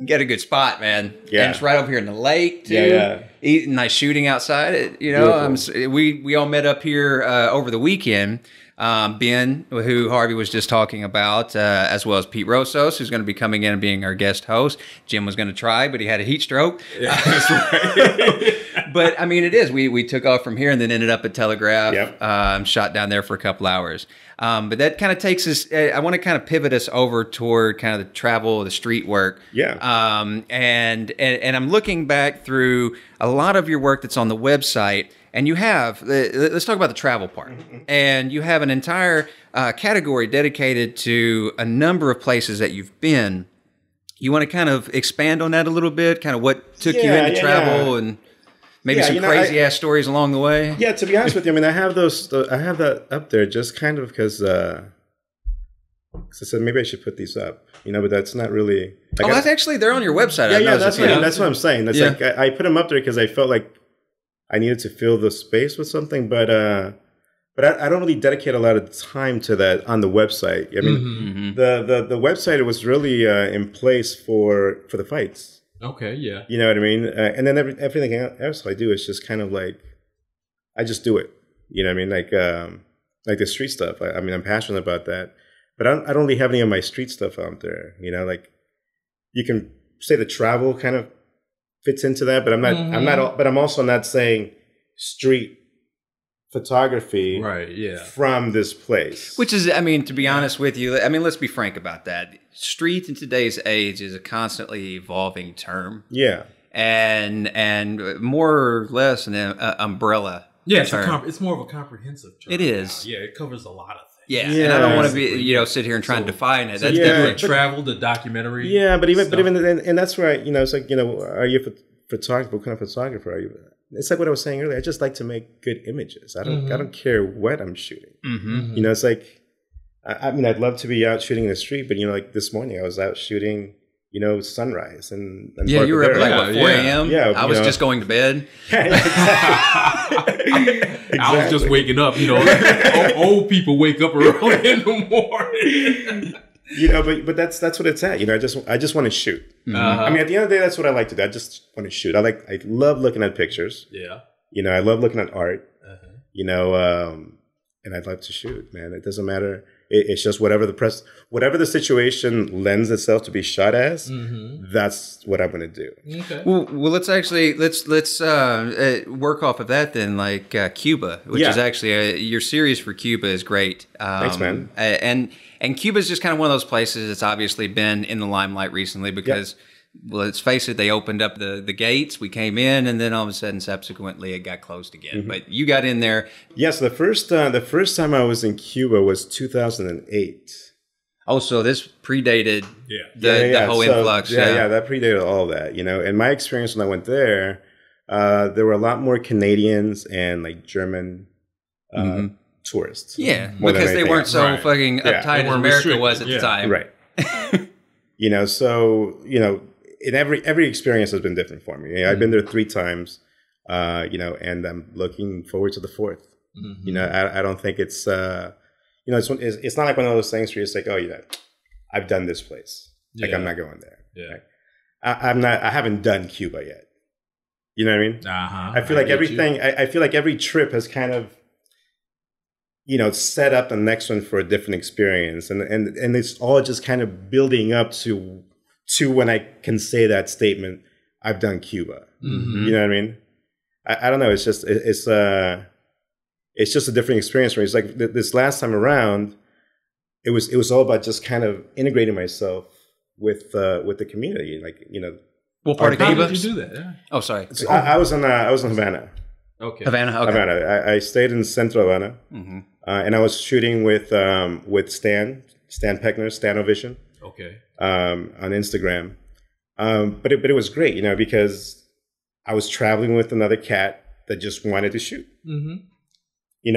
Speaker 1: got a good spot, man.
Speaker 3: Yeah,
Speaker 1: and it's right over here in the lake too.
Speaker 3: Yeah.
Speaker 1: Nice shooting outside. You know, we all met up here over the weekend. Ben, who Harvey was just talking about, as well as Pete Rosos, who's going to be coming in and being our guest host. Jim was going to try, but he had a heat stroke.
Speaker 2: Yeah, that's right.
Speaker 1: But I mean, it is. We took off from here and then ended up at Telegraph.
Speaker 3: Yep.
Speaker 1: Shot down there for a couple hours. But that kind of takes us. I want to kind of pivot us over toward kind of the travel, the street work.
Speaker 3: Yeah.
Speaker 1: And I'm looking back through a lot of your work that's on the website. And you have, let's talk about the travel part. And you have an entire category dedicated to a number of places that you've been. You want to kind of expand on that a little bit? Kind of what took you into travel and maybe some crazy ass stories along the way?
Speaker 3: Yeah, to be honest with you, I mean, I have that up there just kind of because I said maybe I should put these up, you know, but that's not really.
Speaker 1: That's actually, they're on your website.
Speaker 3: That's what I'm saying. That's like, I put them up there because I felt like I needed to fill the space with something, but I don't really dedicate a lot of time to that on the website. I mean, the website was really in place for the fights.
Speaker 2: Okay, yeah.
Speaker 3: You know what I mean? And then everything else I do is just kind of like, I just do it. You know what I mean? Like the street stuff. I mean, I'm passionate about that, but I don't really have any of my street stuff out there. You know, like you can say the travel kind of fits into that, but I'm also not saying street photography from this place.
Speaker 1: Which is, I mean, to be honest with you, I mean, let's be frank about that. Street in today's age is a constantly evolving term.
Speaker 3: Yeah.
Speaker 1: And more or less an umbrella term.
Speaker 2: It's more of a comprehensive term.
Speaker 1: It is.
Speaker 2: Yeah, it covers a lot of things.
Speaker 1: Yeah, and I don't want to be, sit here and try and define it. That's definitely
Speaker 2: travel, the documentary.
Speaker 3: Yeah, but even and that's where it's like, are you a photographer? What kind of photographer are you? It's like what I was saying earlier. I just like to make good images. I don't care what I'm shooting. You know, it's like I mean, I'd love to be out shooting in the street, but like this morning I was out shooting, sunrise and
Speaker 1: you were up like 4 a.m.
Speaker 3: Yeah,
Speaker 1: I was just going to bed.
Speaker 2: I was just waking up. Old people wake up early in the morning.
Speaker 3: But that's what it's at. I just want to shoot. I mean, at the end of the day, that's what I like to do. I just want to shoot. I love looking at pictures.
Speaker 2: Yeah.
Speaker 3: I love looking at art. And I'd love to shoot, man. It doesn't matter. It's just whatever the situation lends itself to be shot as. That's what I'm going to do.
Speaker 1: Okay. Well, let's work off of that then. Like Cuba, which is actually your series for Cuba is great.
Speaker 3: Thanks, man.
Speaker 1: And Cuba is just kind of one of those places that's obviously been in the limelight recently because. Yep. Well, let's face it, they opened up the gates, we came in, and then all of a sudden, subsequently, it got closed again. But you got in there.
Speaker 3: Yes, the first time I was in Cuba was 2008.
Speaker 1: Oh, so this predated the whole influx.
Speaker 3: Yeah, that predated all that, And my experience when I went there, there were a lot more Canadians and like German tourists.
Speaker 1: Yeah, because they weren't so fucking uptight as America was at the time.
Speaker 3: Right. In every experience has been different for me. I've been there 3 times, and I'm looking forward to the 4th. I don't think it's, it's not like one of those things where you're just like, oh, I've done this place. Like I'm not going there.
Speaker 2: Yeah.
Speaker 3: I haven't done Cuba yet. You know what I mean?
Speaker 2: Uh-huh.
Speaker 3: I feel like everything, I feel like every trip has kind of, set up the next one for a different experience. And it's all just kind of building up to when I can say that statement, I've done Cuba. You know what I mean? I don't know. It's just a different experience for me. It's like this last time around, it was all about just kind of integrating myself with the community. Like,
Speaker 1: what part of Cuba?
Speaker 2: How did you do that? Yeah.
Speaker 1: Oh, sorry.
Speaker 3: So I was in Havana.
Speaker 2: Okay.
Speaker 1: Havana. Okay.
Speaker 3: Havana. I stayed in Central Havana, and I was shooting with Stan Peckner, Stanovision.
Speaker 2: Okay.
Speaker 3: On Instagram, but it was great, because I was traveling with another cat that just wanted to shoot.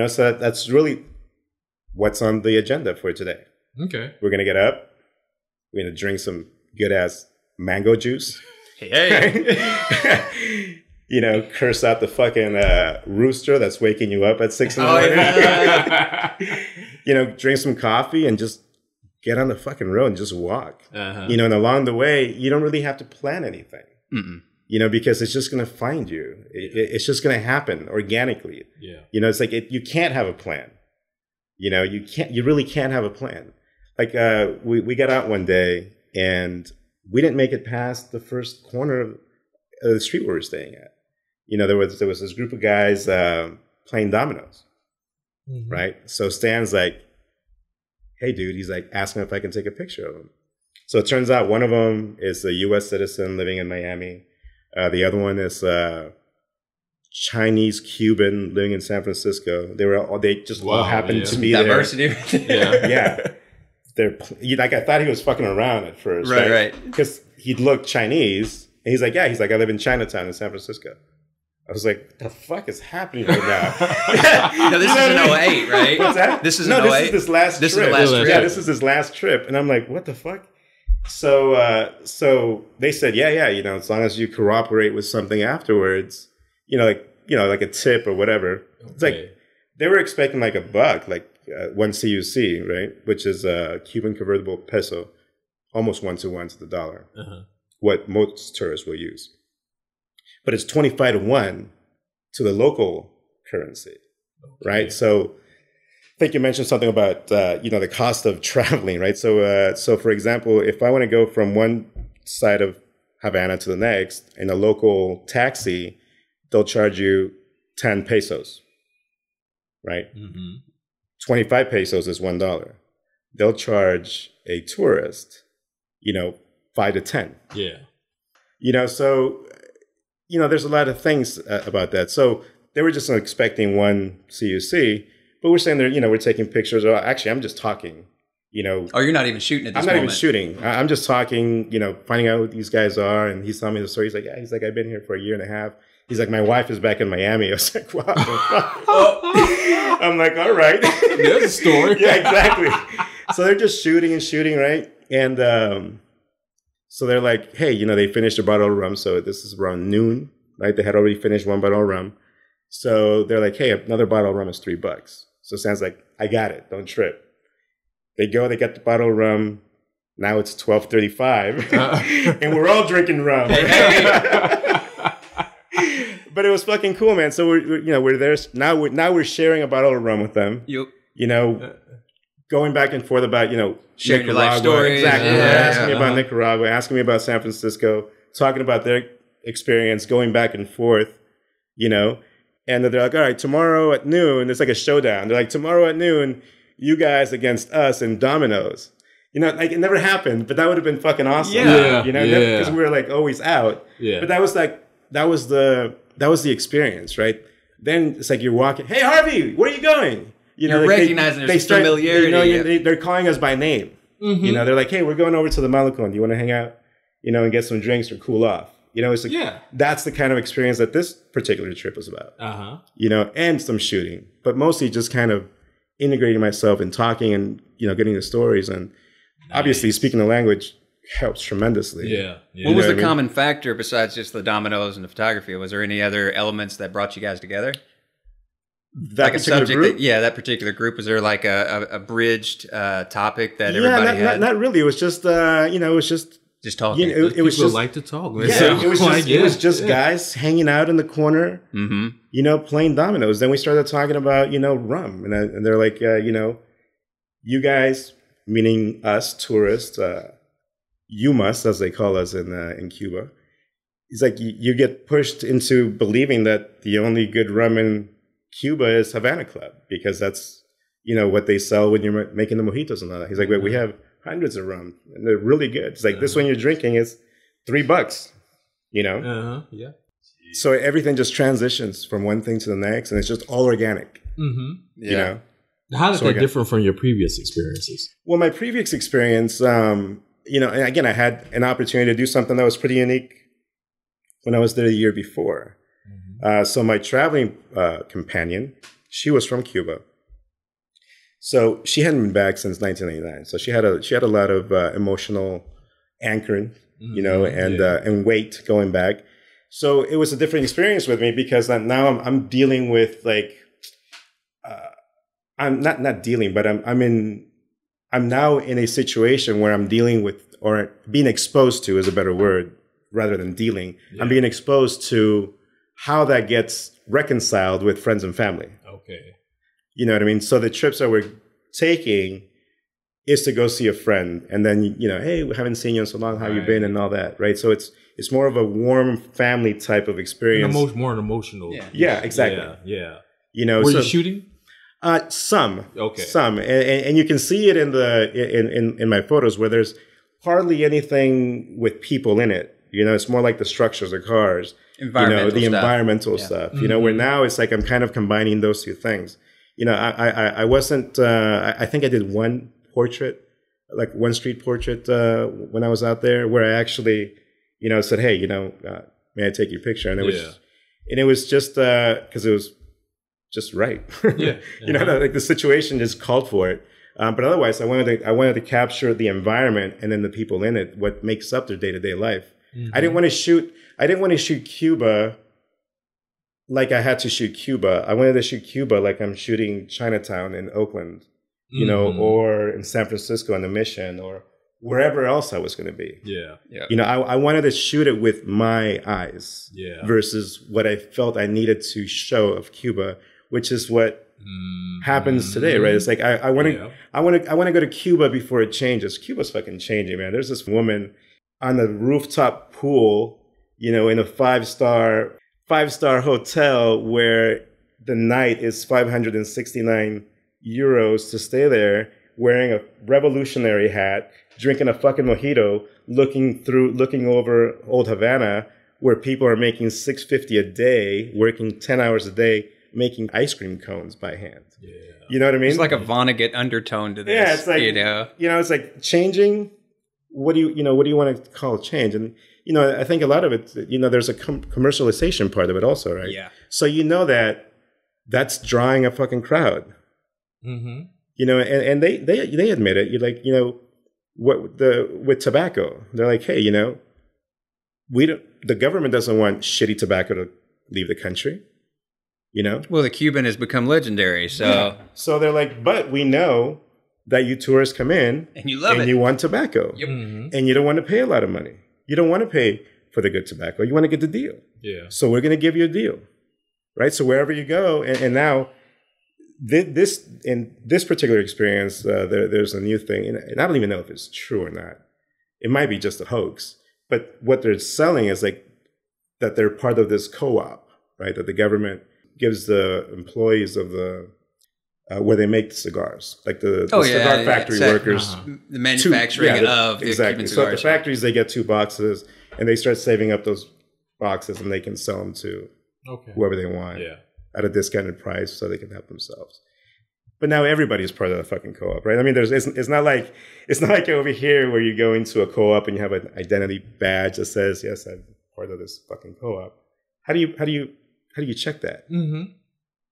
Speaker 3: So that's really what's on the agenda for today.
Speaker 2: Okay.
Speaker 3: We're going to get up. We're going to drink some good-ass mango juice.
Speaker 1: Hey.
Speaker 3: You know, curse out the fucking rooster that's waking you up at 6 in the morning.
Speaker 1: Yeah.
Speaker 3: You know, drink some coffee and just get on the fucking road and just walk. You know, and along the way, you don't really have to plan anything. You know, because it's just going to find you. It's just going to happen organically.
Speaker 2: Yeah.
Speaker 3: You know, it's like you can't have a plan. You know, you really can't have a plan. Like we got out one day and we didn't make it past the first corner of the street we were staying at. You know, there was this group of guys playing dominoes, right? So Stan's like, hey, dude, he's like asking if I can take a picture of him. So it turns out one of them is a U.S. citizen living in Miami. The other one is Chinese Cuban living in San Francisco. They just all happened to be
Speaker 1: diversity.
Speaker 3: There. Yeah. Like I thought he was fucking around at first, right? Because he looked Chinese, and he's like, I live in Chinatown in San Francisco. I was like, the fuck is happening right now?
Speaker 1: No, this is an 08, right?
Speaker 3: What's that?
Speaker 1: This is an 08?
Speaker 3: This is this last trip.
Speaker 1: This is the last trip.
Speaker 3: Yeah, this is his last trip. And I'm like, what the fuck? So they said, yeah, you know, as long as you cooperate with something afterwards, like a tip or whatever. Okay. It's like, they were expecting like $1, like 1 CUC, right? Which is a Cuban convertible peso, almost 1-to-1 to the dollar. What most tourists will use. But it's 25 to 1 to the local currency, right? So I think you mentioned something about, the cost of traveling, right? So for example, if I want to go from one side of Havana to the next in a local taxi, they'll charge you 10 pesos, right? 25 pesos is $1. They'll charge a tourist, 5 to 10.
Speaker 2: Yeah.
Speaker 3: So... there's a lot of things about that. So they were just expecting 1 CUC, but we're saying we're taking pictures. Or actually, I'm just talking,
Speaker 1: Oh, you're not even shooting at this
Speaker 3: moment. I'm not
Speaker 1: moment.
Speaker 3: even shooting. I'm just talking, finding out who these guys are. And he's telling me the story. He's like, I've been here for a year and a half. He's like, my wife is back in Miami. I was like, wow. I'm like, all right.
Speaker 2: There's a story.
Speaker 3: Yeah, exactly. So they're just shooting, right? And, so they're like, hey, they finished a bottle of rum. So this is around noon, right? They had already finished 1 bottle of rum. So they're like, hey, another bottle of rum is $3. So Sam's like, I got it. Don't trip. They get the bottle of rum. Now it's 12:35 and we're all drinking rum. But it was fucking cool, man. So we're there. Now we're sharing a bottle of rum with them. Going back and forth about,
Speaker 1: sharing
Speaker 3: Nicaragua.
Speaker 1: Your life stories.
Speaker 3: Exactly. Asking me about Nicaragua, asking me about San Francisco, talking about their experience, going back and forth, And they're like, all right, tomorrow at noon, it's like a showdown. They're like, tomorrow at noon, you guys against us in dominoes. Like it never happened, but that would have been fucking awesome.
Speaker 2: Yeah.
Speaker 3: Because we were like always out.
Speaker 2: Yeah.
Speaker 3: But that was the experience, right? Then it's like you're walking, hey, Harvey, where are you going?
Speaker 1: You're recognizing there's familiarity.
Speaker 3: They're calling us by name. They're like, hey, we're going over to the Michelin. Do you want to hang out, and get some drinks or cool off? It's like, that's the kind of experience that this particular trip was about. And some shooting, but mostly just kind of integrating myself and talking and, getting the stories. And obviously speaking the language helps tremendously.
Speaker 2: Yeah.
Speaker 1: What was the common factor besides just the dominoes and the photography? Was there any other elements that brought you guys together?
Speaker 3: That particular group?
Speaker 1: That particular group. Was there like a bridged topic that everybody had?
Speaker 3: Not really. It was just,
Speaker 1: just talking.
Speaker 2: It was just like to talk.
Speaker 3: Yeah, it was just guys hanging out in the corner, playing dominoes. Then we started talking about, rum. And they're like, you guys, meaning us tourists, you must, as they call us in Cuba. It's like you get pushed into believing that the only good rum in Cuba is Havana Club, because that's, what they sell when you're making the mojitos and all that. He's like, we have hundreds of rum and they're really good. It's like this one you're drinking is $3,
Speaker 2: Yeah.
Speaker 3: So everything just transitions from one thing to the next, and it's just all organic.
Speaker 2: How is that different from your previous experiences?
Speaker 3: Well, my previous experience, and again, I had an opportunity to do something that was pretty unique when I was there the year before. So my traveling companion, she was from Cuba. So she hadn't been back since 1999. So she had a lot of emotional anchoring, you know, and weight going back. So it was a different experience with me because now I'm dealing with like, I'm not dealing, but I'm now in a situation where I'm dealing with, or being exposed to is a better word rather than dealing. Yeah. I'm being exposed to how that gets reconciled with friends and family.
Speaker 2: Okay.
Speaker 3: You know what I mean? So the trips that we're taking is to go see a friend, and then, you know, hey, we haven't seen you in so long. How you been, and all that, right? So it's more of a warm family type of experience.
Speaker 2: More emotional.
Speaker 3: Yeah, exactly.
Speaker 2: Yeah.
Speaker 3: You know,
Speaker 2: were you shooting?
Speaker 3: Some.
Speaker 2: Okay.
Speaker 3: Some, and you can see it in my photos where there's hardly anything with people in it. You know, it's more like the structures of cars. Environmental stuff. You know, where now it's like I'm kind of combining those two things. You know, I wasn't. I think I did one portrait, like one street portrait, when I was out there, where I actually, you know, said, "Hey, you know, may I take your picture?" And it was just because it was just right. You know, like the situation just called for it. But otherwise, I wanted to capture the environment and then the people in it, what makes up their day-to-day life. I didn't want to shoot Cuba like I had to shoot Cuba. I wanted to shoot Cuba like I'm shooting Chinatown in Oakland, you know, or in San Francisco on the Mission, or wherever else I was going to be.
Speaker 2: Yeah.
Speaker 3: You know, I wanted to shoot it with my eyes versus what I felt I needed to show of Cuba, which is what happens today, right? It's like I want to go to Cuba before it changes. Cuba's fucking changing, man. There's this woman on the rooftop pool, you know, in a five-star hotel where the night is 569 euros to stay there, wearing a revolutionary hat, drinking a fucking mojito, looking over Old Havana, where people are making $650 a day, working 10 hours a day, making ice cream cones by hand. Yeah. You know what I mean?
Speaker 1: It's like a Vonnegut undertone to this.
Speaker 3: Yeah, it's like, you know, it's like changing. What do you want to call change? And, you know, I think a lot of it, you know, there's a commercialization part of it also, right?
Speaker 1: Yeah.
Speaker 3: So you know that's drawing a fucking crowd. You know, and they admit it. You're like, you know, with tobacco, they're like, hey, you know, the government doesn't want shitty tobacco to leave the country. You know?
Speaker 1: Well, the Cuban has become legendary, so...
Speaker 3: Yeah. So they're like, but we know that you tourists come in...
Speaker 1: And you love it.
Speaker 3: And you want tobacco.
Speaker 1: Yep.
Speaker 3: And you don't want to pay a lot of money. You don't want to pay for the good tobacco. You want to get the deal.
Speaker 2: Yeah.
Speaker 3: So we're going to give you a deal. Right? So wherever you go, and now, in this particular experience, there's a new thing, and I don't even know if it's true or not. It might be just a hoax. But what they're selling is like that they're part of this co-op, right? That the government gives the employees of the where they make the cigars, like the cigar factory workers,
Speaker 1: the manufacturing of
Speaker 3: exactly.
Speaker 1: Cuban cigars.
Speaker 3: So the factories, they get 2 boxes, and they start saving up those boxes, and they can sell them to whoever they want at a discounted price, so they can help themselves. But now everybody's part of the fucking co-op, right? I mean, it's not like over here where you go into a co-op and you have an identity badge that says, yes, I'm part of this fucking co-op. How do you check that?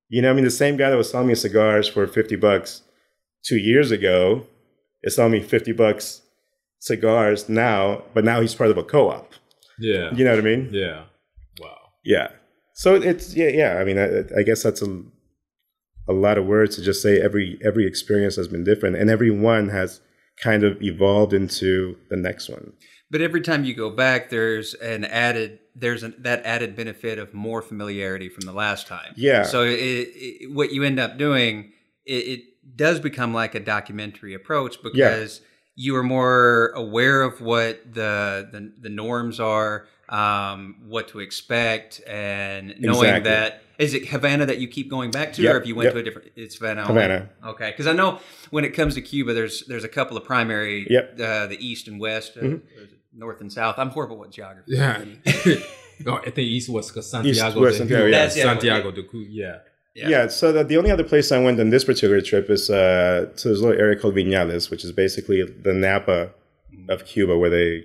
Speaker 3: You know, I mean, the same guy that was selling me cigars for $50 2 years ago is selling me $50 cigars now, but now he's part of a co-op.
Speaker 2: Yeah.
Speaker 3: You know what I mean?
Speaker 2: Yeah. Wow.
Speaker 3: Yeah. So it's, I mean, I guess that's a lot of words to just say every experience has been different, and every one has kind of evolved into the next one.
Speaker 1: But every time you go back, there's that added benefit of more familiarity from the last time.
Speaker 3: Yeah.
Speaker 1: So what you end up doing, it does become like a documentary approach because you are more aware of what the norms are, what to expect, and knowing that. Is it Havana that you keep going back to, or if you went to a different? It's Havana.
Speaker 3: Havana.
Speaker 1: Okay, because I know when it comes to Cuba, there's a couple of primary, the east and west, north and south. I'm horrible with geography.
Speaker 2: Yeah. No, I think east was Santiago.
Speaker 3: Santiago
Speaker 2: de Cuba. Yeah.
Speaker 3: Yeah. So the only other place I went on this particular trip is to this little area called Viñales, which is basically the Napa of Cuba, where they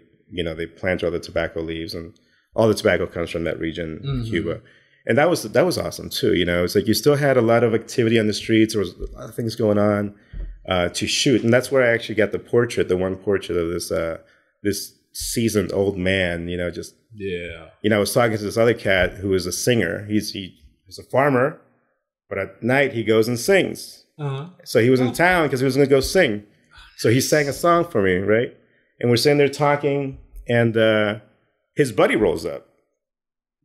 Speaker 3: plant all the tobacco leaves, and all the tobacco comes from that region, Cuba. And that was awesome too. You know, it's like you still had a lot of activity on the streets. There was a lot of things going on. to shoot. And that's where I actually got the one portrait of this seasoned old man, just, I was talking to this other cat who is a singer. He's a farmer, but at night he goes and sings. So he was in town because he was going to go sing. So he sang a song for me, right? And we're sitting there talking, and his buddy rolls up,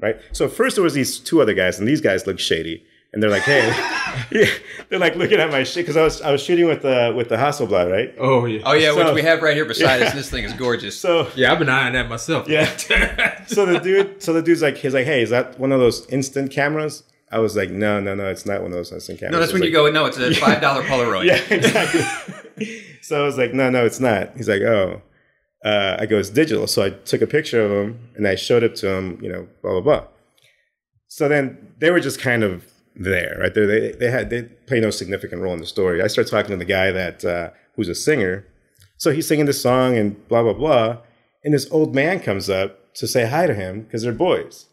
Speaker 3: right? So first there was these two other guys, and these guys look shady. And they're like, hey, they're like looking at my shit because I was shooting with the Hasselblad, right?
Speaker 2: Oh yeah,
Speaker 1: so, which we have right here beside us. And this thing is gorgeous.
Speaker 3: So
Speaker 2: yeah, I've been eyeing that myself.
Speaker 3: Yeah. so the dude's like, he's like, hey, is that one of those instant cameras? I was like, no, it's not one of those instant cameras.
Speaker 1: No, that's when you go, no, it's a $5 Polaroid.
Speaker 3: Yeah, exactly. So I was like, no, it's not. He's like, oh, I go, it's digital. So I took a picture of him and I showed it to him, blah blah blah. So then they were just kind of there, right there. They play no significant role in the story. I start talking to the guy that who's a singer. So he's singing this song and blah blah blah, and this old man comes up to say hi to him because they're boys.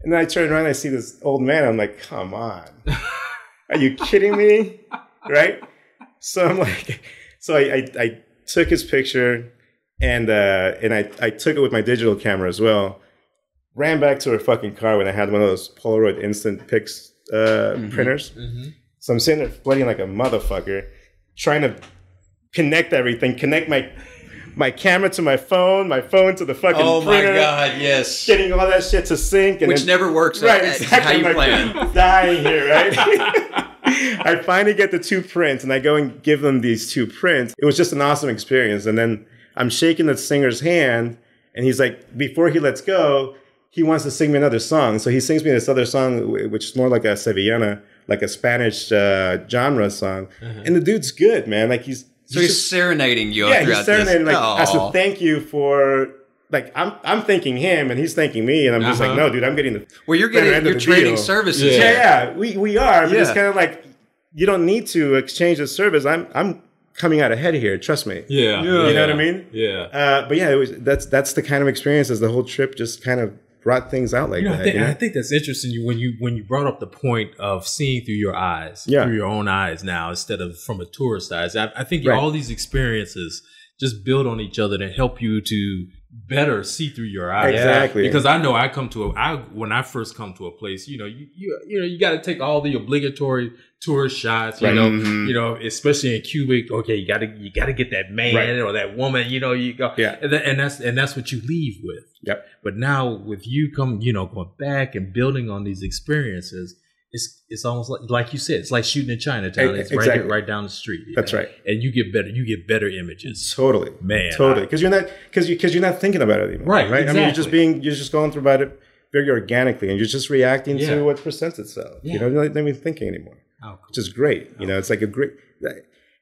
Speaker 3: And then I turn around and I see this old man. I'm like, come on, are you kidding me? Right? So I'm like, so I took his picture and I took it with my digital camera as well. Ran back to her fucking car when I had one of those Polaroid instant pics printers. So I'm sitting there sweating like a motherfucker, trying to connect everything, connect my camera to my phone to the fucking printer.
Speaker 1: Oh my God, yes.
Speaker 3: Getting all that shit to sync. And
Speaker 1: which never works.
Speaker 3: Right,
Speaker 1: exactly. How you plan.
Speaker 3: Dying here, right? I finally get the 2 prints and I go and give them these 2 prints. It was just an awesome experience. And then I'm shaking the singer's hand and he's like, before he lets go, he wants to sing me another song. So he sings me this other song, which is more like a Sevillana, like a Spanish genre song. And the dude's good, man. Like he's
Speaker 1: serenading you.
Speaker 3: Yeah, he's serenading as a thank you for, like, I'm thanking him and he's thanking me. And I'm just like, no, dude, I'm getting the
Speaker 1: you're trading services.
Speaker 3: Yeah, we are. But it's kind of like, you don't need to exchange the service. I'm coming out ahead here. Trust me.
Speaker 2: Yeah.
Speaker 3: You know what I mean?
Speaker 2: Yeah.
Speaker 3: But yeah, that's the kind of experiences. The whole trip just kind of brought things out like that.
Speaker 2: I think that's interesting when you brought up the point of seeing through your eyes, through your own eyes now, instead of from a tourist eyes. I think all these experiences just build on each other and help you to better see through your eyes.
Speaker 3: Exactly.
Speaker 2: Because I know when I first come to a place, you got to take all the obligatory tourist shots, especially in Cuba. Okay, you got to get that man or that woman, you go.
Speaker 3: Yeah.
Speaker 2: And that's what you leave with.
Speaker 3: Yep.
Speaker 2: But now with you going back and building on these experiences, it's almost like you said, it's like shooting in Chinatown. It's right down the street.
Speaker 3: That's right.
Speaker 2: And you get better images.
Speaker 3: Totally, man. Totally, because you're not thinking about it anymore. Right. Exactly. I mean, you're just going through about it very organically, and you're just reacting to what presents itself. Yeah. You're not even thinking anymore. Oh, cool. Which is great. It's like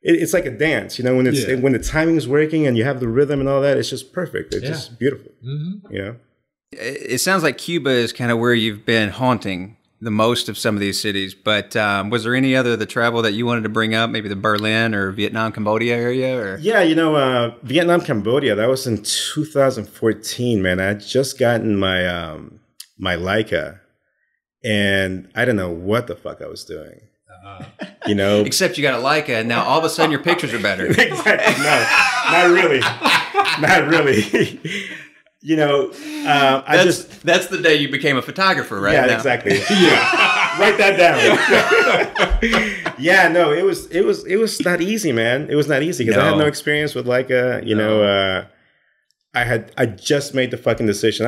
Speaker 3: it's like a dance. When when the timing is working and you have the rhythm and all that, it's just perfect. It's just beautiful.
Speaker 1: It sounds like Cuba is kind of where you've been haunting the most of some of these cities, but was there any other the travel that you wanted to bring up? Maybe the Berlin or Vietnam, Cambodia area? Or
Speaker 3: Vietnam, Cambodia. That was in 2014. Man, I had just gotten my my Leica, and I didn't know what the fuck I was doing.
Speaker 1: Except you got a Leica, and now all of a sudden your pictures are better.
Speaker 3: Exactly. No, not really.
Speaker 1: That's the day you became a photographer, right?
Speaker 3: Yeah, exactly. Write that down. It was not easy, man. It was not easy because I had no experience with Leica. I just made the fucking decision.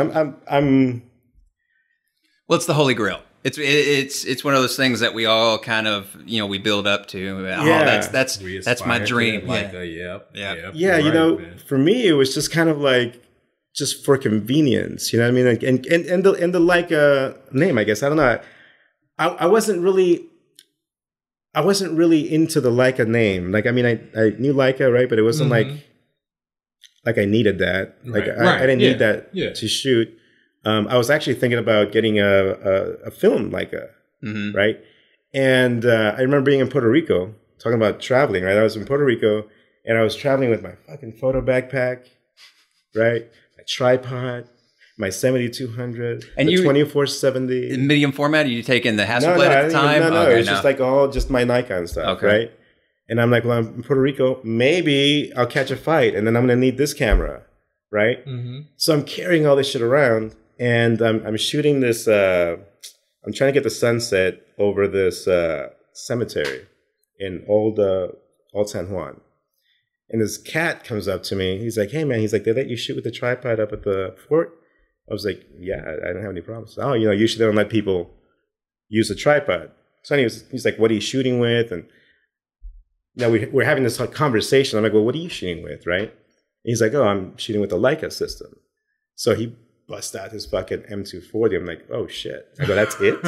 Speaker 1: Well, it's the Holy Grail. It's one of those things that we all kind of we build up to. That's my dream.
Speaker 3: For me it was just kind of like just for convenience, you know what I mean? And the Leica name, I guess. I don't know. I wasn't really into the Leica name. Like, I mean, I knew Leica, right? But it wasn't like I needed that. Like, I didn't need that to shoot. I was actually thinking about getting a film Leica, right? And I remember being in Puerto Rico, talking about traveling, right? I was in Puerto Rico, and I was traveling with my fucking photo backpack, right? My tripod, my 7200, and the 2470.
Speaker 1: In medium format? Are you taking the Hasselblad at the time?
Speaker 3: No. It was just like just my Nikon stuff, right? And I'm like, well, I'm in Puerto Rico. Maybe I'll catch a fight, and then I'm going to need this camera, right? Mm-hmm. So I'm carrying all this shit around, and I'm shooting this. I'm trying to get the sunset over this cemetery in Old San Juan. And this cat comes up to me. He's like, hey, man. He's like, they let you shoot with the tripod up at the fort? I was like, yeah, I don't have any problems. Oh, usually they don't let people use the tripod. So he's like, what are you shooting with? And now we're having this conversation. I'm like, well, what are you shooting with, right? And he's like, oh, I'm shooting with the Leica system. So he busts out his fucking M240. I'm like, oh, shit. I go, that's it?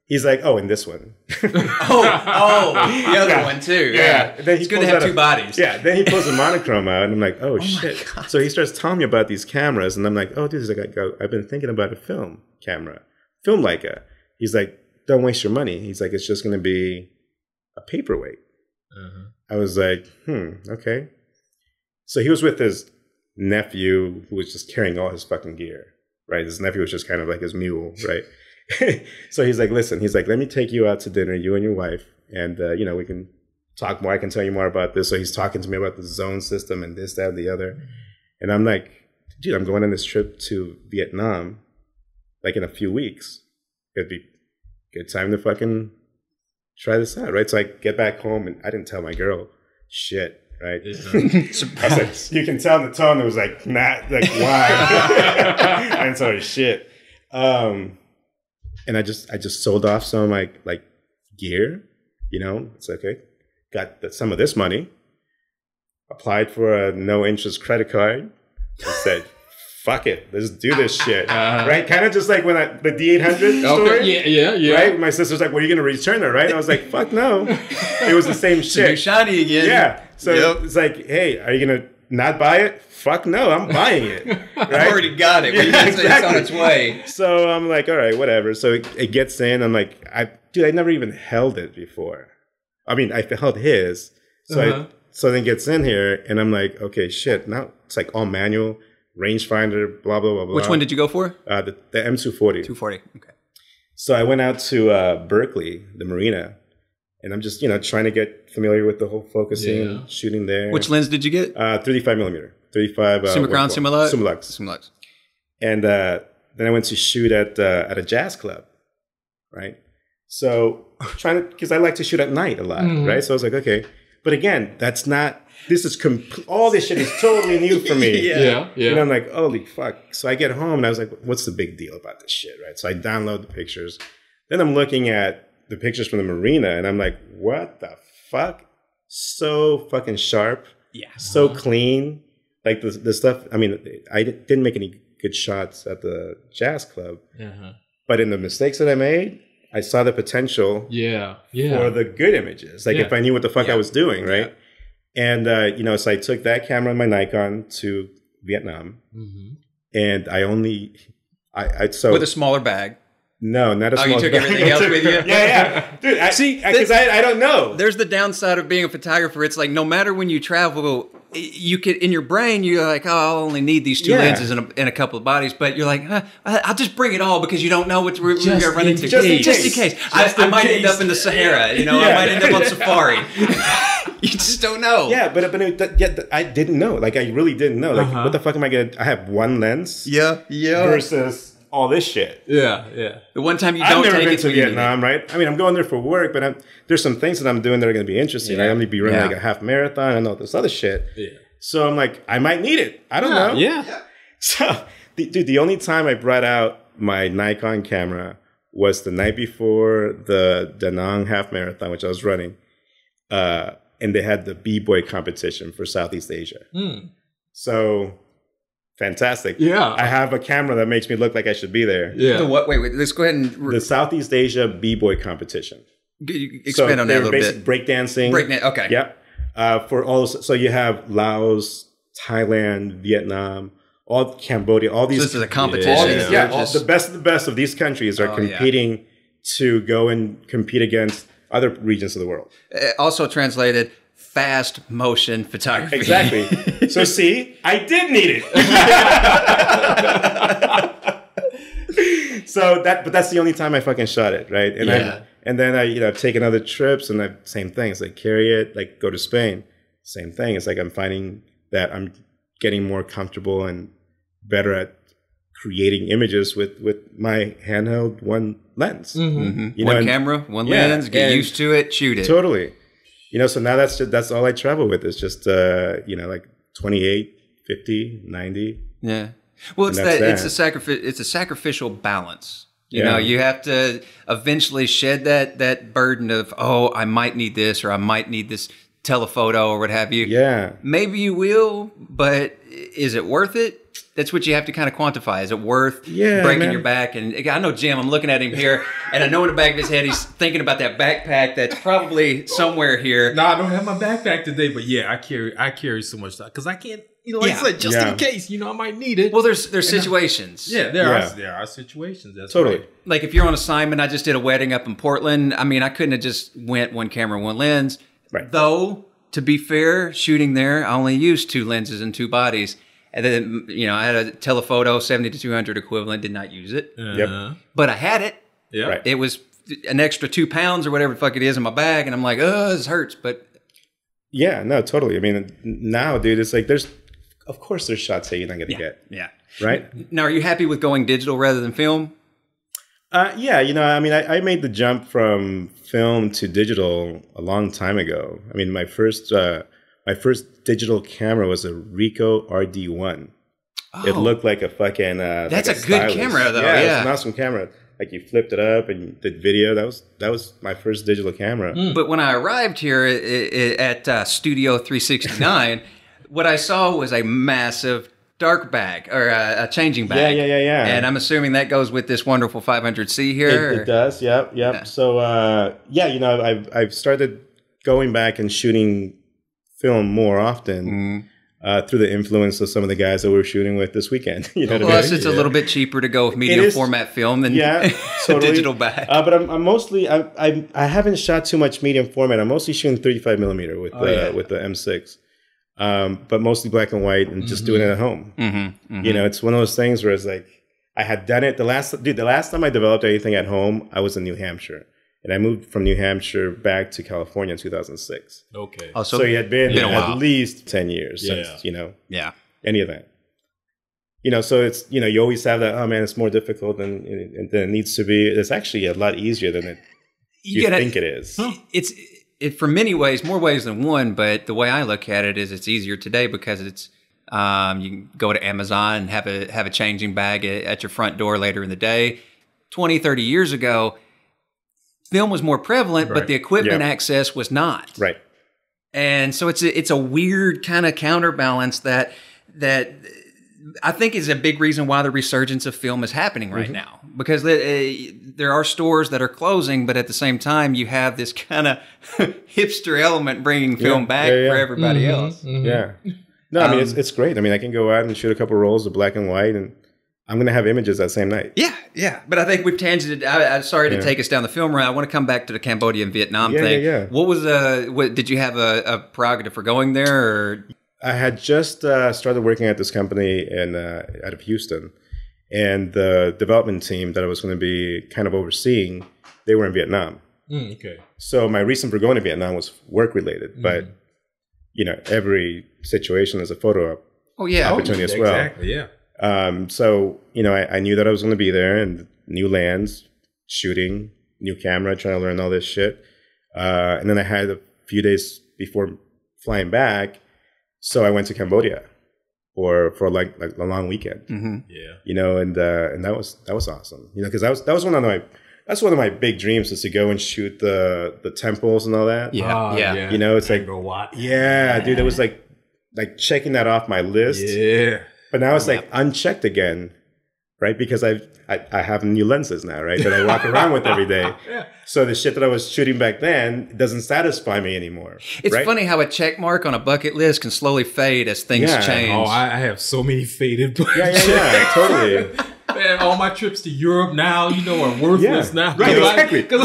Speaker 3: He's like, oh, and this one.
Speaker 1: the other one too.
Speaker 3: Yeah. Then
Speaker 1: it's good to have two bodies.
Speaker 3: Yeah. Then he pulls a monochrome out, and I'm like, oh shit. So he starts telling me about these cameras, and I'm like, oh, dude, he's like, I've been thinking about a film camera, film Leica. He's like, don't waste your money. He's like, it's just going to be a paperweight. Uh-huh. I was like, okay. So he was with his nephew, who was just carrying all his fucking gear, right? His nephew was just kind of like his mule, right? So he's like, listen, he's like, let me take you out to dinner, you and your wife, and, we can talk more. I can tell you more about this. So he's talking to me about the zone system and this, that, and the other. And I'm like, dude, I'm going on this trip to Vietnam, like in a few weeks. It'd be a good time to fucking try this out, right? So I get back home, and I didn't tell my girl shit, right? Surprise. You can tell in the tone, it was like, why? I didn't tell her shit. And I just sold off some of my like gear, it's okay. Got some of this money, applied for a no interest credit card, and said, fuck it, let's do this shit. Right? Kind of just like when the D800 story.
Speaker 2: Okay. Yeah.
Speaker 3: Right? My sister's like, well, you're going to return it, right? And I was like, fuck no. It was the same shit.
Speaker 1: Shiny again.
Speaker 3: Yeah. So It's like, hey, are you going to not buy it? Fuck no, I'm buying it. Right?
Speaker 1: I've already got it. Exactly. It's on its way.
Speaker 3: So I'm like, all right, whatever. So it gets in. I'm like, I never even held it before. I mean, I held his. So then it gets in here, and I'm like, okay, shit. Now it's like all manual, rangefinder, blah, blah, blah, blah.
Speaker 1: Which one did you go for?
Speaker 3: The M240.
Speaker 1: 240, okay.
Speaker 3: So I went out to Berkeley, the marina, and I'm just, trying to get familiar with the whole focusing, shooting there.
Speaker 1: Which lens did you get?
Speaker 3: 35 millimeter. 35.
Speaker 1: Summilux.
Speaker 3: And then I went to shoot at a jazz club, right? So because I like to shoot at night a lot, right? So I was like, okay. But again, all this shit is totally new for me.
Speaker 2: Yeah.
Speaker 3: And I'm like, holy fuck. So I get home, and I was like, what's the big deal about this shit, right? So I download the pictures. Then I'm looking at the pictures from the marina, and I'm like, what the fuck? So fucking sharp.
Speaker 1: Yeah.
Speaker 3: So clean. Like the stuff, I mean, I didn't make any good shots at the jazz club. But in the mistakes that I made, I saw the potential for the good images. Like if I knew what the fuck I was doing, right? And, so I took that camera and my Nikon to Vietnam. And with
Speaker 1: a smaller bag.
Speaker 3: No, not a small bag.
Speaker 1: You took everything else with you?
Speaker 3: Yeah. Dude, because I don't know.
Speaker 1: There's the downside of being a photographer. It's like no matter when you travel, you could, in your brain, you're like, oh, I'll only need these two lenses and a couple of bodies. But you're like, I'll just bring it all because you don't know what we're going to run into. Just in case. I might end up in the Sahara. I might end up on safari. You just don't know.
Speaker 3: Yeah, but I didn't know. Like, I really didn't know. Like, what the fuck am I going to... I have one lens.
Speaker 1: Yeah.
Speaker 3: Versus all this shit.
Speaker 2: Yeah.
Speaker 1: The one time you don't take it...
Speaker 3: I've never been to Vietnam, right? I mean, I'm going there for work, but there's some things that I'm doing that are going to be interesting. I'm going to be running like a half marathon and all this other shit. Yeah. So I'm like, I might need it. I don't know.
Speaker 2: Yeah.
Speaker 3: So, the only time I brought out my Nikon camera was the night before the Da Nang half marathon, which I was running. And they had the B-boy competition for Southeast Asia. So... fantastic.
Speaker 2: Yeah.
Speaker 3: I have a camera that makes me look like I should be there.
Speaker 1: Yeah. The what? Wait. Let's go ahead and...
Speaker 3: The Southeast Asia B-boy competition.
Speaker 1: Expand on that a little bit.
Speaker 3: Breakdancing.
Speaker 1: Okay.
Speaker 3: Yep. So you have Laos, Thailand, Vietnam, all Cambodia, all these...
Speaker 1: So this is a competition.
Speaker 3: The best of the best of these countries are competing to go and compete against other regions of the world.
Speaker 1: Also translated... fast motion photography.
Speaker 3: Exactly. So see, I did need it. But that's the only time I fucking shot it, right? And And then I've taken other trips, and same thing. It's like carry it, like go to Spain. Same thing. It's like I'm finding that I'm getting more comfortable and better at creating images with my handheld one lens.
Speaker 1: One camera, one lens. Get used to it. Shoot it.
Speaker 3: Totally. So now that's all I travel with. It's just like 28, 50, 90.
Speaker 1: Yeah. Well, it's a sacrificial balance. You know, you have to eventually shed that burden of, oh, I might need this, or I might need this telephoto, or what have you.
Speaker 3: Yeah.
Speaker 1: Maybe you will, but is it worth it? That's what you have to kind of quantify. Is it worth breaking your back? And I know Jim, I'm looking at him here, and I know in the back of his head he's thinking about that backpack that's probably somewhere here.
Speaker 2: No, I don't have my backpack today, but yeah, I carry so much stuff because I can't, like I said, just in case, I might need it.
Speaker 1: Well, there's situations.
Speaker 2: There are situations. That's
Speaker 3: totally
Speaker 2: right.
Speaker 1: Like if you're on assignment, I just did a wedding up in Portland. I mean, I couldn't have just went one camera, one lens.
Speaker 3: Right.
Speaker 1: Though, to be fair, shooting there, I only used 2 lenses and 2 bodies. And then, I had a telephoto 70 to 200 equivalent, did not use it. But I had it.
Speaker 2: Yeah.
Speaker 3: Right.
Speaker 1: It was an extra 2 pounds or whatever the fuck it is in my bag. And I'm like, oh, this hurts. But
Speaker 3: yeah, no, totally. I mean, now, dude, it's like of course there's shots that you're not going to get.
Speaker 1: Yeah.
Speaker 3: Right?
Speaker 1: Now, are you happy with going digital rather than film?
Speaker 3: Yeah, I mean, I made the jump from film to digital a long time ago. I mean, my first digital camera was a Ricoh RD1. Oh. It looked like a fucking...
Speaker 1: That's
Speaker 3: like
Speaker 1: a good camera, though. Yeah,
Speaker 3: it's an awesome camera. Like, you flipped it up and did video. That was my first digital camera.
Speaker 1: But when I arrived here at Studio 369, what I saw was a massive dark bag, or a changing bag.
Speaker 3: Yeah.
Speaker 1: And I'm assuming that goes with this wonderful 500C here.
Speaker 3: It does, yep. Yeah. So, I've started going back and shooting film more often through the influence of some of the guys that we were shooting with this weekend.
Speaker 1: Plus, it's a little bit cheaper to go with medium format film than
Speaker 3: totally.
Speaker 1: digital bag.
Speaker 3: But I'm mostly I haven't shot too much medium format. I'm mostly shooting 35 millimeter with the M6, but mostly black and white and just doing it at home. It's one of those things where it's like I had done it the last time I developed anything at home, I was in New Hampshire. And I moved from New Hampshire back to California in 2006.
Speaker 2: Okay.
Speaker 3: Oh, so it had been at least 10 years since, any of that. So it's, you always have that, oh man, it's more difficult than it needs to be. It's actually a lot easier than you think it is.
Speaker 1: It's for many ways, more ways than one, but the way I look at it is it's easier today because it's, you can go to Amazon and have a changing bag at your front door later in the day. 20, 30 years ago, film was more prevalent, but the equipment access was not.
Speaker 3: Right.
Speaker 1: And so it's a weird kind of counterbalance that I think is a big reason why the resurgence of film is happening right now. Because there are stores that are closing, but at the same time, you have this kind of hipster element bringing film back for everybody else.
Speaker 3: Yeah. No, I mean, it's great. I mean, I can go out and shoot a couple rolls of black and white, and I'm going to have images that same night.
Speaker 1: Yeah. But I think we've tangented. I'm sorry to take us down the film route. I want to come back to the Cambodia and Vietnam thing.
Speaker 3: Yeah.
Speaker 1: What was did you have a prerogative for going there? Or?
Speaker 3: I had just started working at this company out of Houston, and the development team that I was going to be kind of overseeing, they were in Vietnam.
Speaker 2: Okay.
Speaker 3: So my reason for going to Vietnam was work related, but every situation is a photo opportunity as well.
Speaker 2: Exactly. Yeah.
Speaker 3: So, I knew that I was going to be there, and new lands, shooting, new camera, trying to learn all this shit. And then I had a few days before flying back. So I went to Cambodia for like a long weekend. Yeah. And that was awesome. Cause that was one of my big dreams, is to go and shoot the temples and all that.
Speaker 1: Yeah.
Speaker 3: It's like, dude, it was like checking that off my list.
Speaker 2: Yeah.
Speaker 3: But now it's like unchecked again, right? Because I have new lenses now, right? That I walk around with every day. So the shit that I was shooting back then doesn't satisfy me anymore.
Speaker 1: It's funny how a check mark on a bucket list can slowly fade as things change.
Speaker 2: Oh, I have so many faded bucket
Speaker 3: Yeah, totally.
Speaker 2: Man, all my trips to Europe now, are worthless now.
Speaker 3: Right, exactly.
Speaker 2: Dude,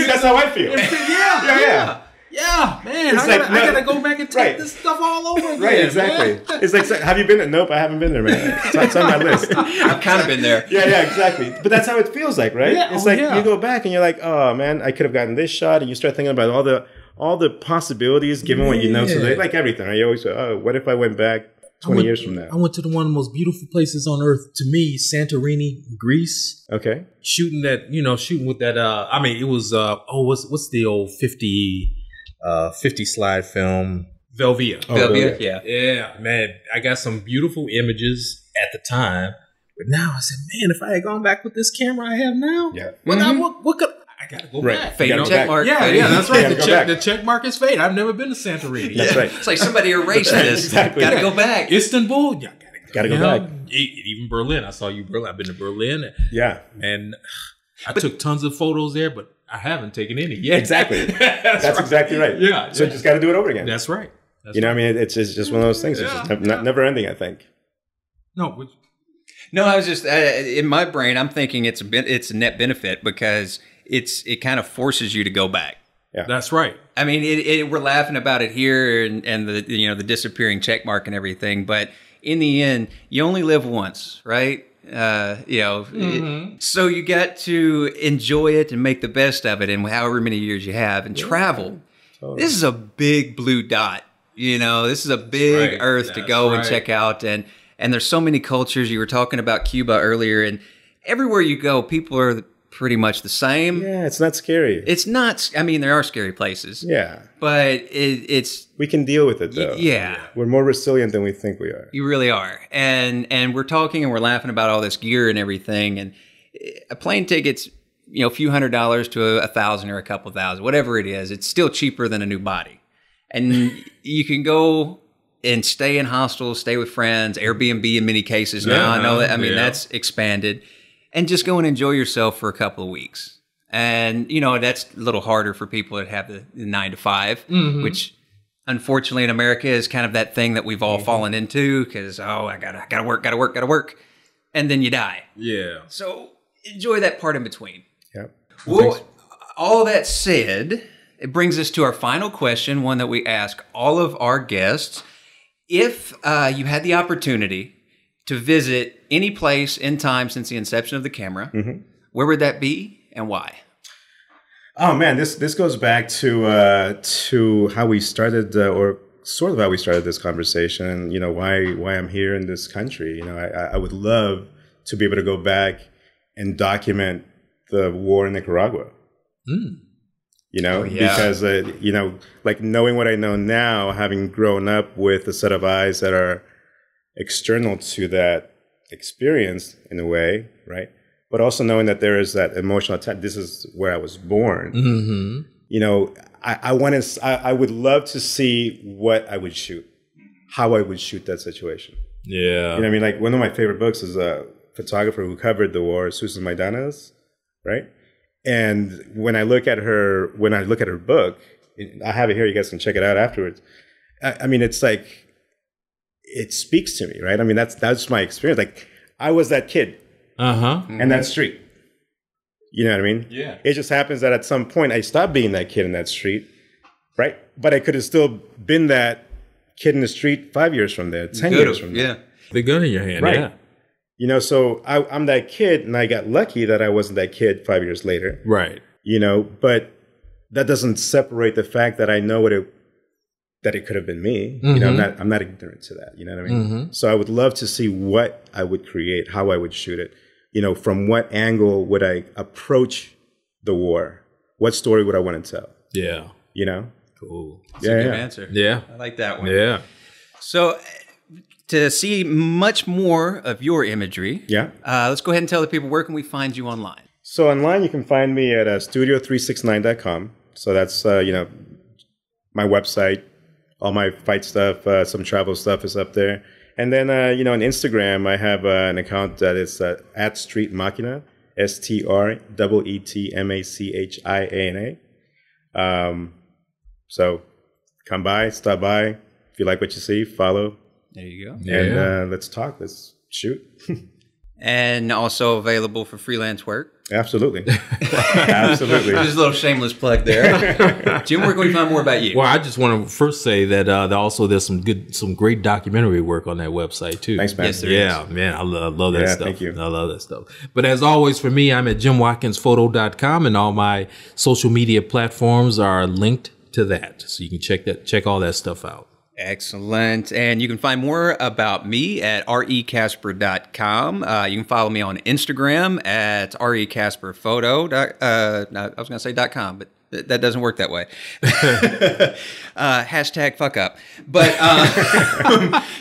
Speaker 3: that's how I feel.
Speaker 2: Yeah. Yeah, man,
Speaker 3: It's
Speaker 2: I
Speaker 3: like,
Speaker 2: gotta go back and take
Speaker 3: right.
Speaker 2: this stuff all over again.
Speaker 3: Right, exactly.
Speaker 2: Man.
Speaker 3: It's like, have you been there? Nope, I haven't been there, man. It's on my list.
Speaker 1: I've kind of been there.
Speaker 3: Yeah, exactly. But that's how it feels like, right?
Speaker 2: Yeah,
Speaker 3: It's like
Speaker 2: yeah.
Speaker 3: you go back and you're like, oh man, I could have gotten this shot, and you start thinking about all the possibilities given what you know today, like everything. Right? You always say, oh, what if I went back 20 years from now?
Speaker 2: I went to one of the most beautiful places on earth to me, Santorini, Greece.
Speaker 3: Okay.
Speaker 2: Shooting with that. I mean, it was. What's the old 50 slide film? Velvia.
Speaker 1: Velvia, yeah.
Speaker 2: Yeah, man. I got some beautiful images at the time, but now I said, man, if I had gone back with this camera I have now,
Speaker 3: Yeah.
Speaker 2: what could I gotta go
Speaker 3: Right.
Speaker 2: back?
Speaker 1: Fade
Speaker 3: You gotta go
Speaker 1: check
Speaker 3: back.
Speaker 1: mark.
Speaker 2: Yeah,
Speaker 1: Fade.
Speaker 2: yeah, that's right.
Speaker 3: You gotta go back.
Speaker 2: The check mark is fade. I've never been to Santorini.
Speaker 3: That's right.
Speaker 1: It's like somebody erased this.
Speaker 3: Exactly.
Speaker 1: Gotta go back.
Speaker 2: Istanbul, yeah,
Speaker 3: Gotta go
Speaker 2: you know,
Speaker 3: back.
Speaker 2: Even Berlin. I saw you Berlin. I've been to Berlin,
Speaker 3: Yeah.
Speaker 2: and I took tons of photos there, but I haven't taken any yet.
Speaker 3: Exactly. That's
Speaker 2: right.
Speaker 3: exactly right.
Speaker 2: Yeah,
Speaker 3: So
Speaker 2: yeah.
Speaker 3: just got to do it over again.
Speaker 2: That's right. That's
Speaker 3: You know,
Speaker 2: right.
Speaker 3: what I mean, it's just one of those things. It's
Speaker 2: Yeah.
Speaker 3: just never ending, I think.
Speaker 2: No,
Speaker 1: No, I was just in my brain. I'm thinking it's a net benefit because it kind of forces you to go back.
Speaker 2: that's right.
Speaker 1: I mean, we're laughing about it here and the disappearing check mark and everything, but in the end, you only live once, right? So you got to enjoy it and make the best of it in however many years you have and travel. Totally. This is a big blue dot. This is a big
Speaker 2: right.
Speaker 1: earth to
Speaker 2: That's
Speaker 1: go and
Speaker 2: right.
Speaker 1: check out. And there's so many cultures. You were talking about Cuba earlier, and everywhere you go, people are pretty much the same.
Speaker 3: Yeah, it's not scary.
Speaker 1: It's not. I mean, there are scary places.
Speaker 3: Yeah.
Speaker 1: But it's
Speaker 3: We can deal with it, though.
Speaker 1: yeah.
Speaker 3: We're more resilient than we think we are.
Speaker 1: You really are. And we're talking and we're laughing about all this gear and everything. And a plane ticket's, a few $100s to $1,000 or a couple thousand, whatever it is. It's still cheaper than a new body. And you can go and stay in hostels, stay with friends, Airbnb in many cases now. I know that. I mean, that's expanded. And just go and enjoy yourself for a couple of weeks. And, that's a little harder for people that have the 9 to 5, which unfortunately in America is kind of that thing that we've all fallen into because, I gotta work. And then you die.
Speaker 2: Yeah.
Speaker 1: So enjoy that part in between.
Speaker 3: Yeah.
Speaker 1: Well, all that said, it brings us to our final question, one that we ask all of our guests. If you had the opportunity to visit any place in time since the inception of the camera, where would that be and why?
Speaker 3: Oh man, this goes back to how we started, or sort of how we started this conversation. Why I'm here in this country. I would love to be able to go back and document the war in Nicaragua. Because like knowing what I know now, having grown up with a set of eyes that are external to that experience in a way, right? But also knowing that there is that emotional attachment. This is where I was born. I would love to see what I would shoot, how I would shoot that situation.
Speaker 2: Yeah.
Speaker 3: I mean? Like one of my favorite books is a photographer who covered the war, Susan Maidanas, right? And when I look at her book, I have it here. You guys can check it out afterwards. I mean, it's like, it speaks to me, right? I mean, that's my experience. Like I was that kid. And that street. You know what I mean?
Speaker 2: Yeah.
Speaker 3: It just happens that at some point I stopped being that kid in that street, right? But I could have still been that kid in the street 5 years from there, 10 years from there.
Speaker 1: Yeah.
Speaker 2: The gun in your hand,
Speaker 3: Right.
Speaker 2: yeah.
Speaker 3: So I'm that kid, and I got lucky that I wasn't that kid 5 years later.
Speaker 2: Right.
Speaker 3: But that doesn't separate the fact that I know that it could have been me. I'm not ignorant to that. You know what I mean? So I would love to see what I would create, how I would shoot it. From what angle would I approach the war? What story would I want to tell?
Speaker 2: Yeah.
Speaker 1: Cool. That's
Speaker 3: Yeah,
Speaker 1: a good
Speaker 3: yeah.
Speaker 1: answer.
Speaker 2: Yeah.
Speaker 1: I like that one.
Speaker 2: Yeah.
Speaker 1: So to see much more of your imagery,
Speaker 3: Yeah.
Speaker 1: let's go ahead and tell the people, where can we find you online?
Speaker 3: So online, you can find me at studio369.com. So that's, my website. All my fight stuff, some travel stuff is up there. And then, on Instagram, I have an account that is at Street Machina, StreetMachina. So come by, stop by. If you like what you see, follow.
Speaker 1: There you go.
Speaker 3: And let's talk. Let's shoot.
Speaker 1: And also available for freelance work.
Speaker 3: Absolutely. Absolutely.
Speaker 1: Just a little shameless plug there. Jim, where can we find more about you?
Speaker 2: Well, I just want to first say that also there's some great documentary work on that website too.
Speaker 3: Thanks, man.
Speaker 1: Yes, there
Speaker 2: Yeah,
Speaker 1: is.
Speaker 2: man, I love that stuff.
Speaker 3: Thank you.
Speaker 2: I love that stuff. But as always, for me, I'm at JimWatkinsPhoto.com, and all my social media platforms are linked to that, so you can check all that stuff out.
Speaker 1: Excellent. And you can find more about me at recasper.com. You can follow me on Instagram at recasperphoto. I was going to say .com, but that doesn't work that way. Hashtag fuck up. But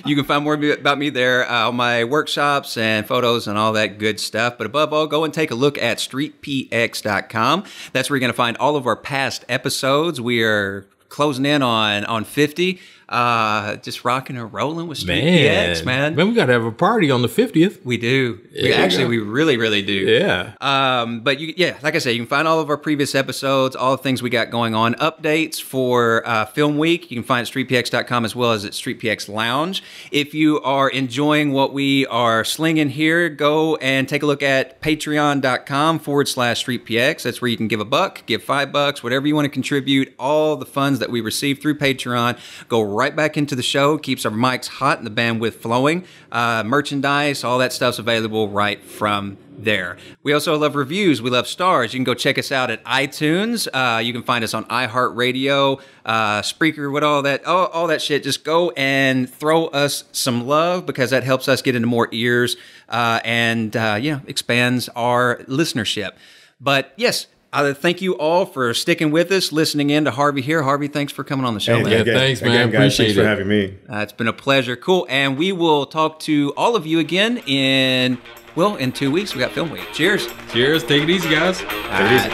Speaker 1: you can find more about me there, all my workshops and photos and all that good stuff. But above all, go and take a look at StreetPX.com. That's where you're going to find all of our past episodes. We are closing in on 50. Just rocking and rolling with StreetPX, man.
Speaker 2: Man, we got to have a party on the 50th.
Speaker 1: We do.
Speaker 2: Yeah.
Speaker 1: We really do.
Speaker 2: Yeah.
Speaker 1: But like I said, you can find all of our previous episodes, all the things we got going on, updates for Film Week. You can find it at StreetPX.com as well as at StreetPX Lounge. If you are enjoying what we are slinging here, go and take a look at patreon.com/StreetPX. That's where you can give $1, give $5, whatever you want to contribute. All the funds that we receive through Patreon go right back into the show, keeps our mics hot and the bandwidth flowing. Merchandise, all that stuff's available right from there. We also love reviews. We love stars. You can go check us out at iTunes. You can find us on iHeartRadio, Spreaker, all that shit. Just go and throw us some love, because that helps us get into more ears and expands our listenership. But yes, thank you all for sticking with us, listening in to Harvey here. Harvey, thanks for coming on the show, man.
Speaker 2: Yeah, thanks, man.
Speaker 3: Guys,
Speaker 2: Appreciate
Speaker 3: thanks for having me.
Speaker 1: It's been a pleasure. Cool. And we will talk to all of you again in 2 weeks. We got Film Week. Cheers.
Speaker 2: Cheers. Take it easy, guys.
Speaker 3: Take it easy.